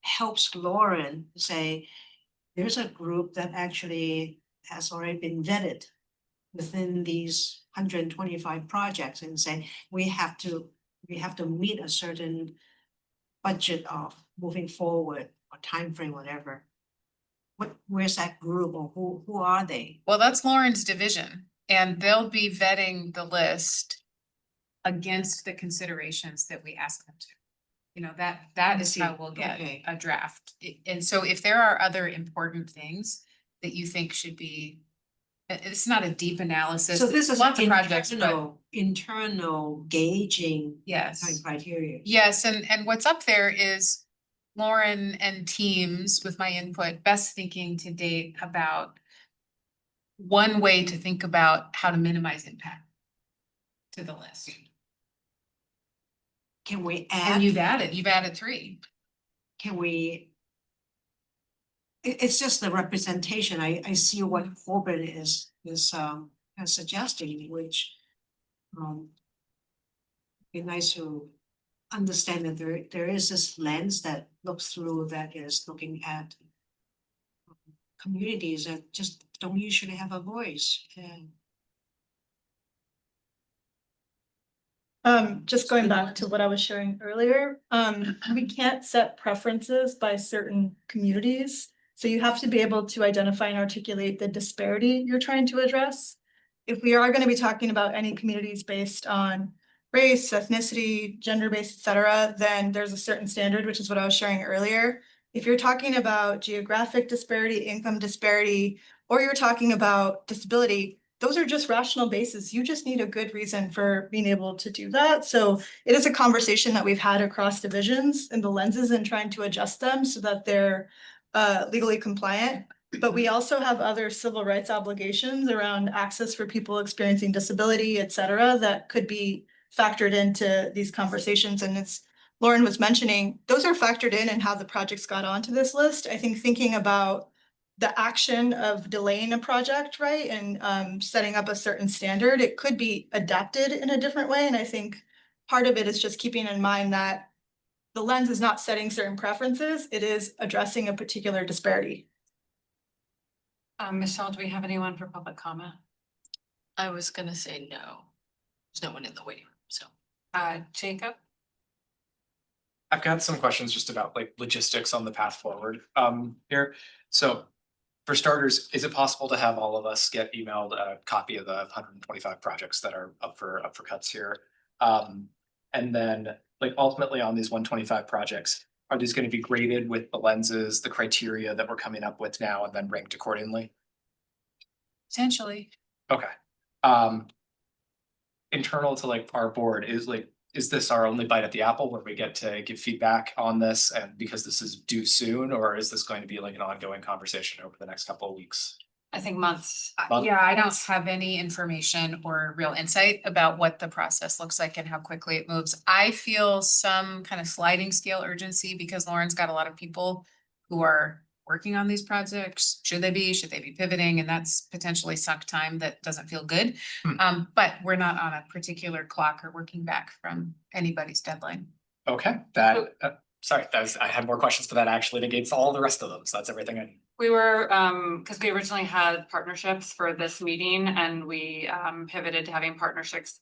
helps Lauren say, there's a group that actually has already been vetted within these 125 projects and say, we have to meet a certain budget of moving forward or time frame, whatever. Where's that group or who are they? Well, that's Lauren's division, and they'll be vetting the list against the considerations that we ask them to. You know, that is how we'll get a draft. And so if there are other important things that you think should be, it's not a deep analysis. So this is lots of projects, but internal gauging yes, criteria. yes, and what's up there is Lauren and teams with my input, best thinking to date about one way to think about how to minimize impact to the list. Can we add? And you've added 3. Can we? It's just the representation. I see what Corbin is suggesting, which be nice to understand that there is this lens that looks through that is looking at communities that just don't usually have a voice. Just going back to what I was sharing earlier, we can't set preferences by certain communities. So you have to be able to identify and articulate the disparity you're trying to address. If we are going to be talking about any communities based on race, ethnicity, gender-based, et cetera, then there's a certain standard, which is what I was sharing earlier. If you're talking about geographic disparity, income disparity, or you're talking about disability, those are just rational bases. You just need a good reason for being able to do that. So it is a conversation that we've had across divisions and the lenses and trying to adjust them so that they're legally compliant. But we also have other civil rights obligations around access for people experiencing disability, et cetera, that could be factored into these conversations. And as Lauren was mentioning, those are factored in how the projects got onto this list. I think thinking about the action of delaying a project, right, and setting up a certain standard, it could be adapted in a different way. And I think part of it is just keeping in mind that the lens is not setting certain preferences, it is addressing a particular disparity. Michelle, do we have anyone for public comment? I was gonna say no. There's no one in the waiting room, so. Jacob? I've got some questions just about like logistics on the path forward here. So for starters, is it possible to have all of us get emailed a copy of the 125 projects that are up for cuts here? And then like ultimately on these 125 projects, are these going to be graded with the lenses, the criteria that we're coming up with now and then ranked accordingly? Potentially. Okay. Internal to like our board is this our only bite at the apple where we get to give feedback on this and because this is due soon, or is this going to be like an ongoing conversation over the next couple of weeks? I think months. Yeah, I don't have any information or real insight about what the process looks like and how quickly it moves. I feel some kind of sliding scale urgency because Lauren's got a lot of people who are working on these projects. Should they be pivoting? And that's potentially sunk time that doesn't feel good. But we're not on a particular clock or working back from anybody's deadline. Okay, I had more questions, but that actually negates all the rest of them. So that's everything I need. We were, because we originally had partnerships for this meeting and we pivoted to having partnerships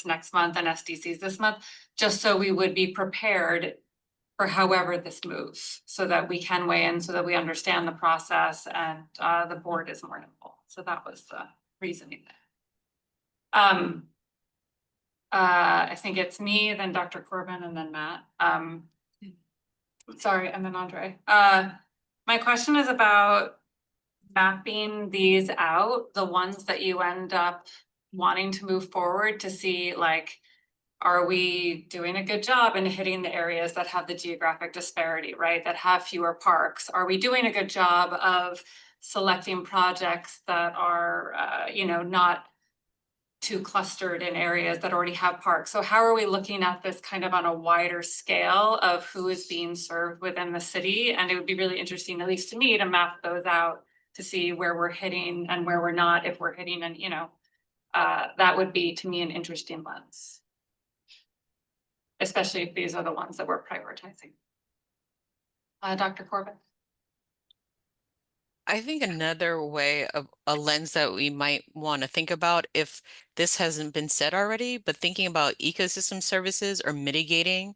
next month and SDCs this month, just so we would be prepared for however this moves, so that we can weigh in, so that we understand the process and the board is more nimble. So that was the reasoning there. I think it's me, then Dr. Corbin, and then Matt. Sorry, and then Andre. My question is about mapping these out, the ones that you end up wanting to move forward to see, like, are we doing a good job in hitting the areas that have the geographic disparity, right? That have fewer parks? Are we doing a good job of selecting projects that are, not too clustered in areas that already have parks? So how are we looking at this kind of on a wider scale of who is being served within the city? And it would be really interesting, at least to me, to map those out to see where we're hitting and where we're not, if we're hitting, and that would be to me an interesting lens. Especially if these are the ones that we're prioritizing. Dr. Corbin. I think another way of a lens that we might want to think about, if this hasn't been said already, but thinking about ecosystem services or mitigating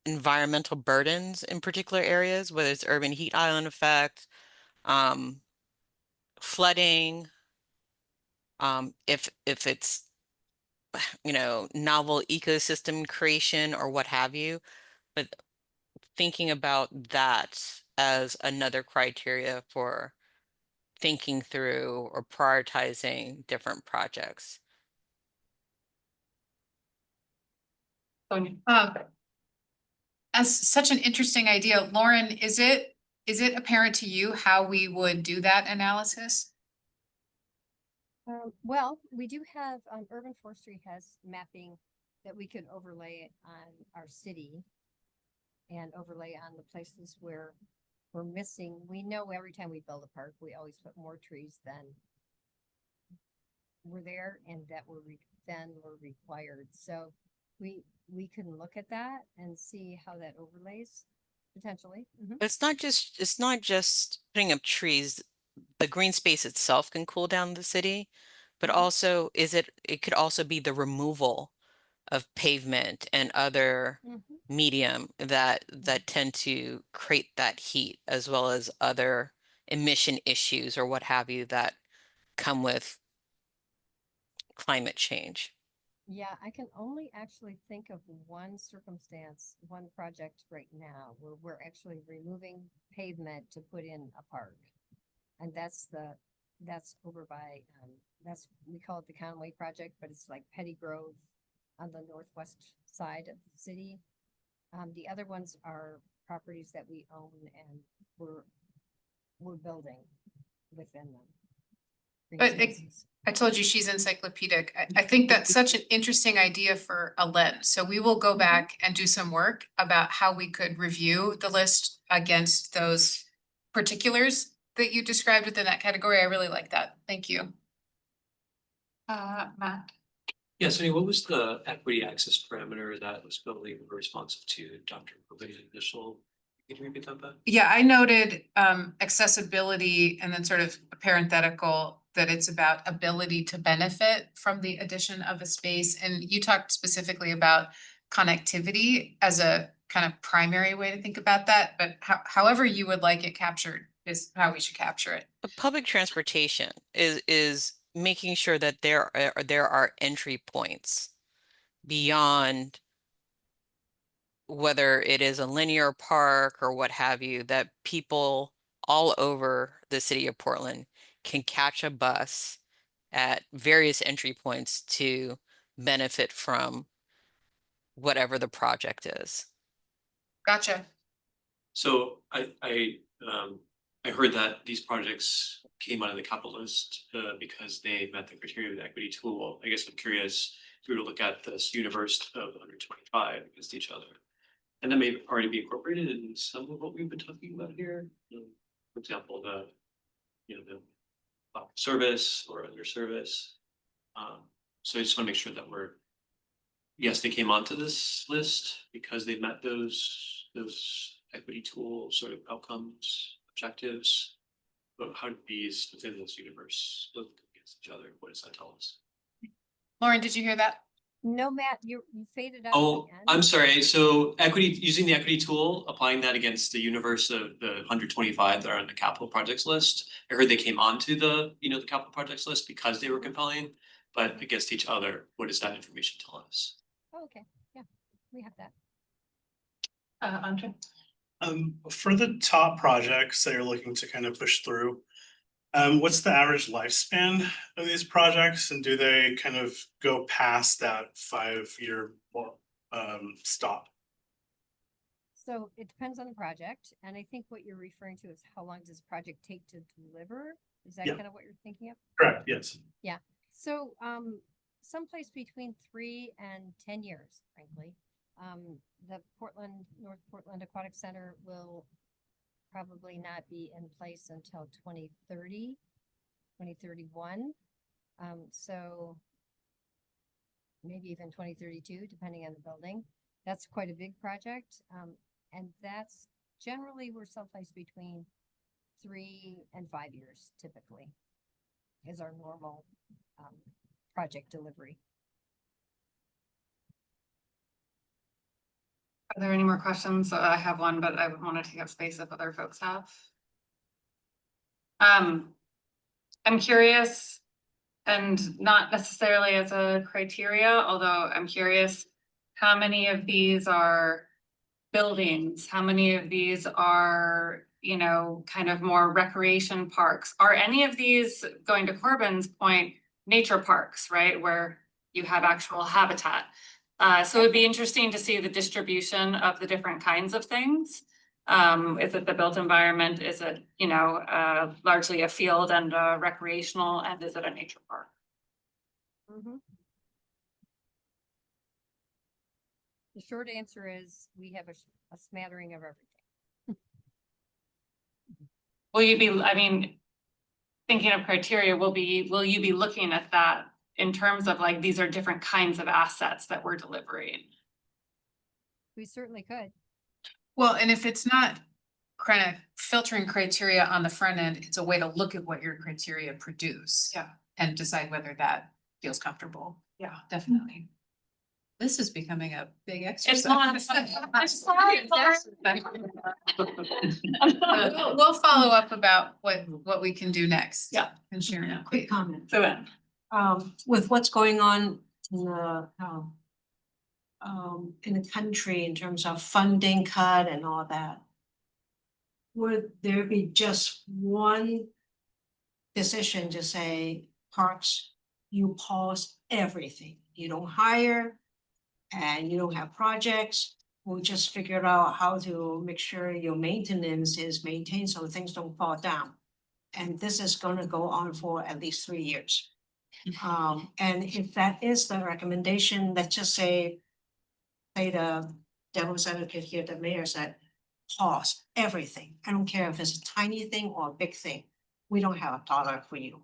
environmental burdens in particular areas, whether it's urban heat island effect, flooding, if it's novel ecosystem creation or what have you, but thinking about that as another criteria for thinking through or prioritizing different projects. As such an interesting idea, Lauren, is it apparent to you how we would do that analysis? Well, we do have, urban forestry has mapping that we could overlay it on our city and overlay on the places where we're missing. We know every time we build a park, we always put more trees than were there and that were required. So we can look at that and see how that overlays potentially. It's not just putting up trees. The green space itself can cool down the city, but also it could also be the removal of pavement and other medium that tend to create that heat, as well as other emission issues or what have you that come with climate change. Yeah, I can only actually think of one circumstance, one project right now where we're actually removing pavement to put in a park. And that's over by, we call it the Conway project, but it's like Petty Grove on the northwest side of the city. The other ones are properties that we own and we're building within them. Green But spaces. I told you she's encyclopedic. I think that's such an interesting idea for a lens. So we will go back and do some work about how we could review the list against those particulars that you described within that category. I really like that. Thank you. Matt? Yeah, so what was the equity access parameter that was building responsive to Dr. Corbin's initial? Can you repeat that back? Yeah, I noted accessibility and then sort of a parenthetical that it's about ability to benefit from the addition of a space. And you talked specifically about connectivity as a kind of primary way to think about that, but however you would like it captured is how we should capture it. But public transportation is making sure that there are entry points beyond whether it is a linear park or what have you, that people all over the city of Portland can catch a bus at various entry points to benefit from whatever the project is. Gotcha. So I heard that these projects came out of the capital list because they met the criteria of the equity tool. I guess I'm curious if we were to look at this universe of 125 against each other. And that may already be incorporated in some of what we've been talking about here. For example, the service or under service. So I just want to make sure that yes, they came onto this list because they met those equity tool sort of outcomes, objectives. But how do these within this universe look against each other? What does that tell us? Lauren, did you hear that? No, Matt, you faded out. Oh, at the end. I'm sorry. So using the equity tool, applying that against the universe of the 125 that are on the capital projects list. I heard they came onto the capital projects list because they were compelling, but against each other, what does that information tell us? Oh, okay, yeah, we have that. Andre? For the top projects that you're looking to kind of push through, what's the average lifespan of these projects, and do they kind of go past that 5-year stop? So it depends on the project, and I think what you're referring to is how long does a project take to deliver? Is that Yeah. kind of what you're thinking of? Correct, yes. Yeah, so someplace between 3 and 10 years, frankly. The North Portland Aquatic Center will probably not be in place until 2030, 2031. So maybe even 2032, depending on the building. That's quite a big project. And that's generally we're someplace between 3 and 5 years typically is our normal project delivery. Are there any more questions? I have one, but I want to take up space if other folks have. I'm curious, and not necessarily as a criteria, although I'm curious, how many of these are buildings? How many of these are, kind of more recreation parks? Are any of these, going to Corbin's point, nature parks, right? Where you have actual habitat? So it'd be interesting to see the distribution of the different kinds of things. Is it the built environment? Is it, largely a field and a recreational, and is it a nature park? Mm-hmm. The short answer is we have a smattering of everything. Will you be, thinking of criteria, will you be looking at that in terms of like, these are different kinds of assets that we're delivering? We certainly could. Well, and if it's not kind of filtering criteria on the front end, it's a way to look at what your criteria produce. Yeah. And decide whether that feels comfortable. Yeah, definitely. This is becoming a big exercise. It's not. I'm sorry. We'll follow up about what we can do next. Yeah. And share an Quick update. comment. So then, With what's going on in the country in terms of funding cut and all that. Would there be just one decision to say, parks, you pause everything, you don't hire and you don't have projects, we'll just figure out how to make sure your maintenance is maintained so things don't fall down. And this is gonna go on for at least 3 years. And if that is the recommendation, let's just say the devil's advocate here, the mayor said, pause everything. I don't care if it's a tiny thing or a big thing. We don't have $1 for you.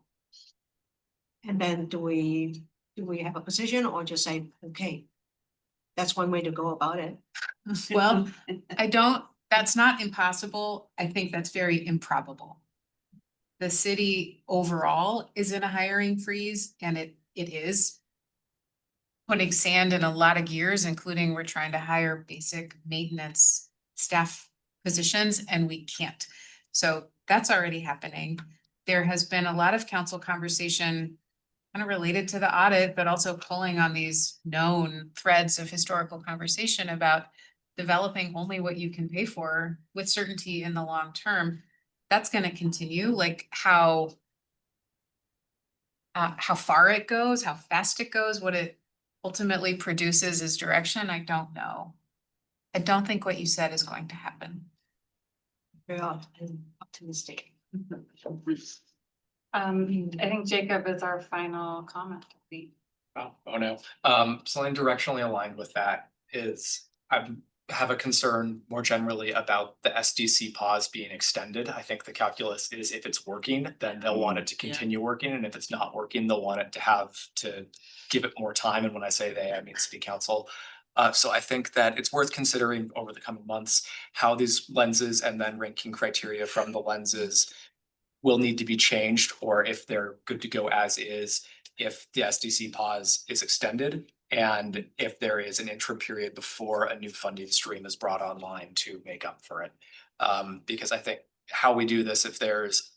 And then do we have a position or just say, okay, that's one way to go about it? Well, that's not impossible. I think that's very improbable. The city overall is in a hiring freeze and it is putting sand in a lot of gears, including we're trying to hire basic maintenance staff positions and we can't. So that's already happening. There has been a lot of council conversation kind of related to the audit, but also pulling on these known threads of historical conversation about developing only what you can pay for with certainty in the long term. That's going to continue, like how far it goes, how fast it goes, what it ultimately produces as direction, I don't know. I don't think what you said is going to happen. Very optimistic. I think Jacob is our final comment. Oh, no. Something directionally aligned with that is I have a concern more generally about the SDC pause being extended. I think the calculus is if it's working, then they'll want it to continue working. And if it's not working, they'll want it to give it more time. And when I say they, I mean city council. So I think that it's worth considering over the coming months how these lenses and then ranking criteria from the lenses will need to be changed, or if they're good to go as is, if the SDC pause is extended, and if there is an interim period before a new funding stream is brought online to make up for it. Because I think how we do this, if there's,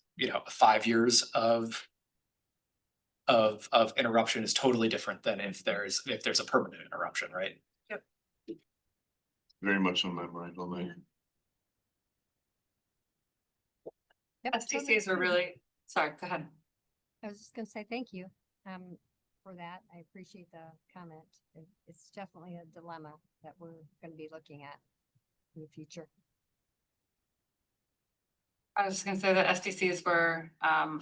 5 years of interruption is totally different than if there's a permanent interruption, right? Very much on my mind all night. STCs are really, sorry, go ahead. I was just gonna say thank you for that. I appreciate the comment. It's definitely a dilemma that we're gonna be looking at in the future. I was just gonna say that SDCs were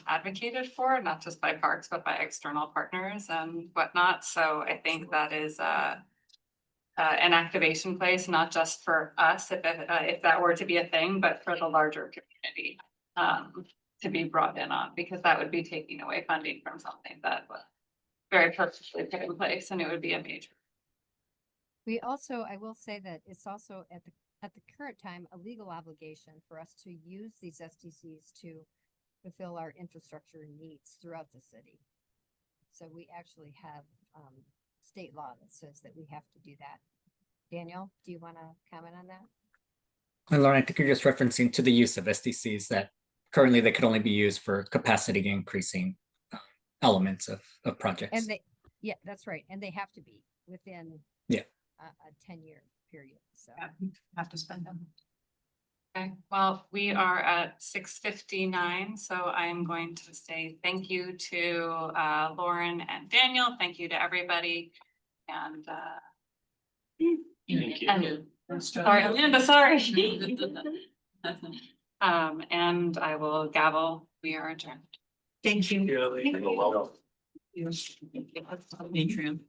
advocated for, not just by parks, but by external partners and whatnot. So I think that is an activation place, not just for us, if that were to be a thing, but for the larger community to be brought in on, because that would be taking away funding from something that was very purposefully put in place, and it would be a major. We also, I will say that it's also at the current time, a legal obligation for us to use these SDCs to fulfill our infrastructure needs throughout the city. So we actually have state law that says that we have to do that. Daniel, do you want to comment on that? Lauren, I think you're just referencing to the use of SDCs that currently they could only be used for capacity increasing elements of projects. And yeah, that's right. And they have to be within a 10-year period. So have to spend them. Okay, well, we are at 6:59, so I'm going to say thank you to Lauren and Daniel. Thank you to everybody. And Thank you. and sorry, Amanda, sorry. And I will gavel. We are adjourned. Thank you. Atrium.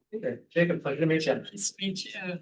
Jacob, pleasure to meet you. Nice to meet you.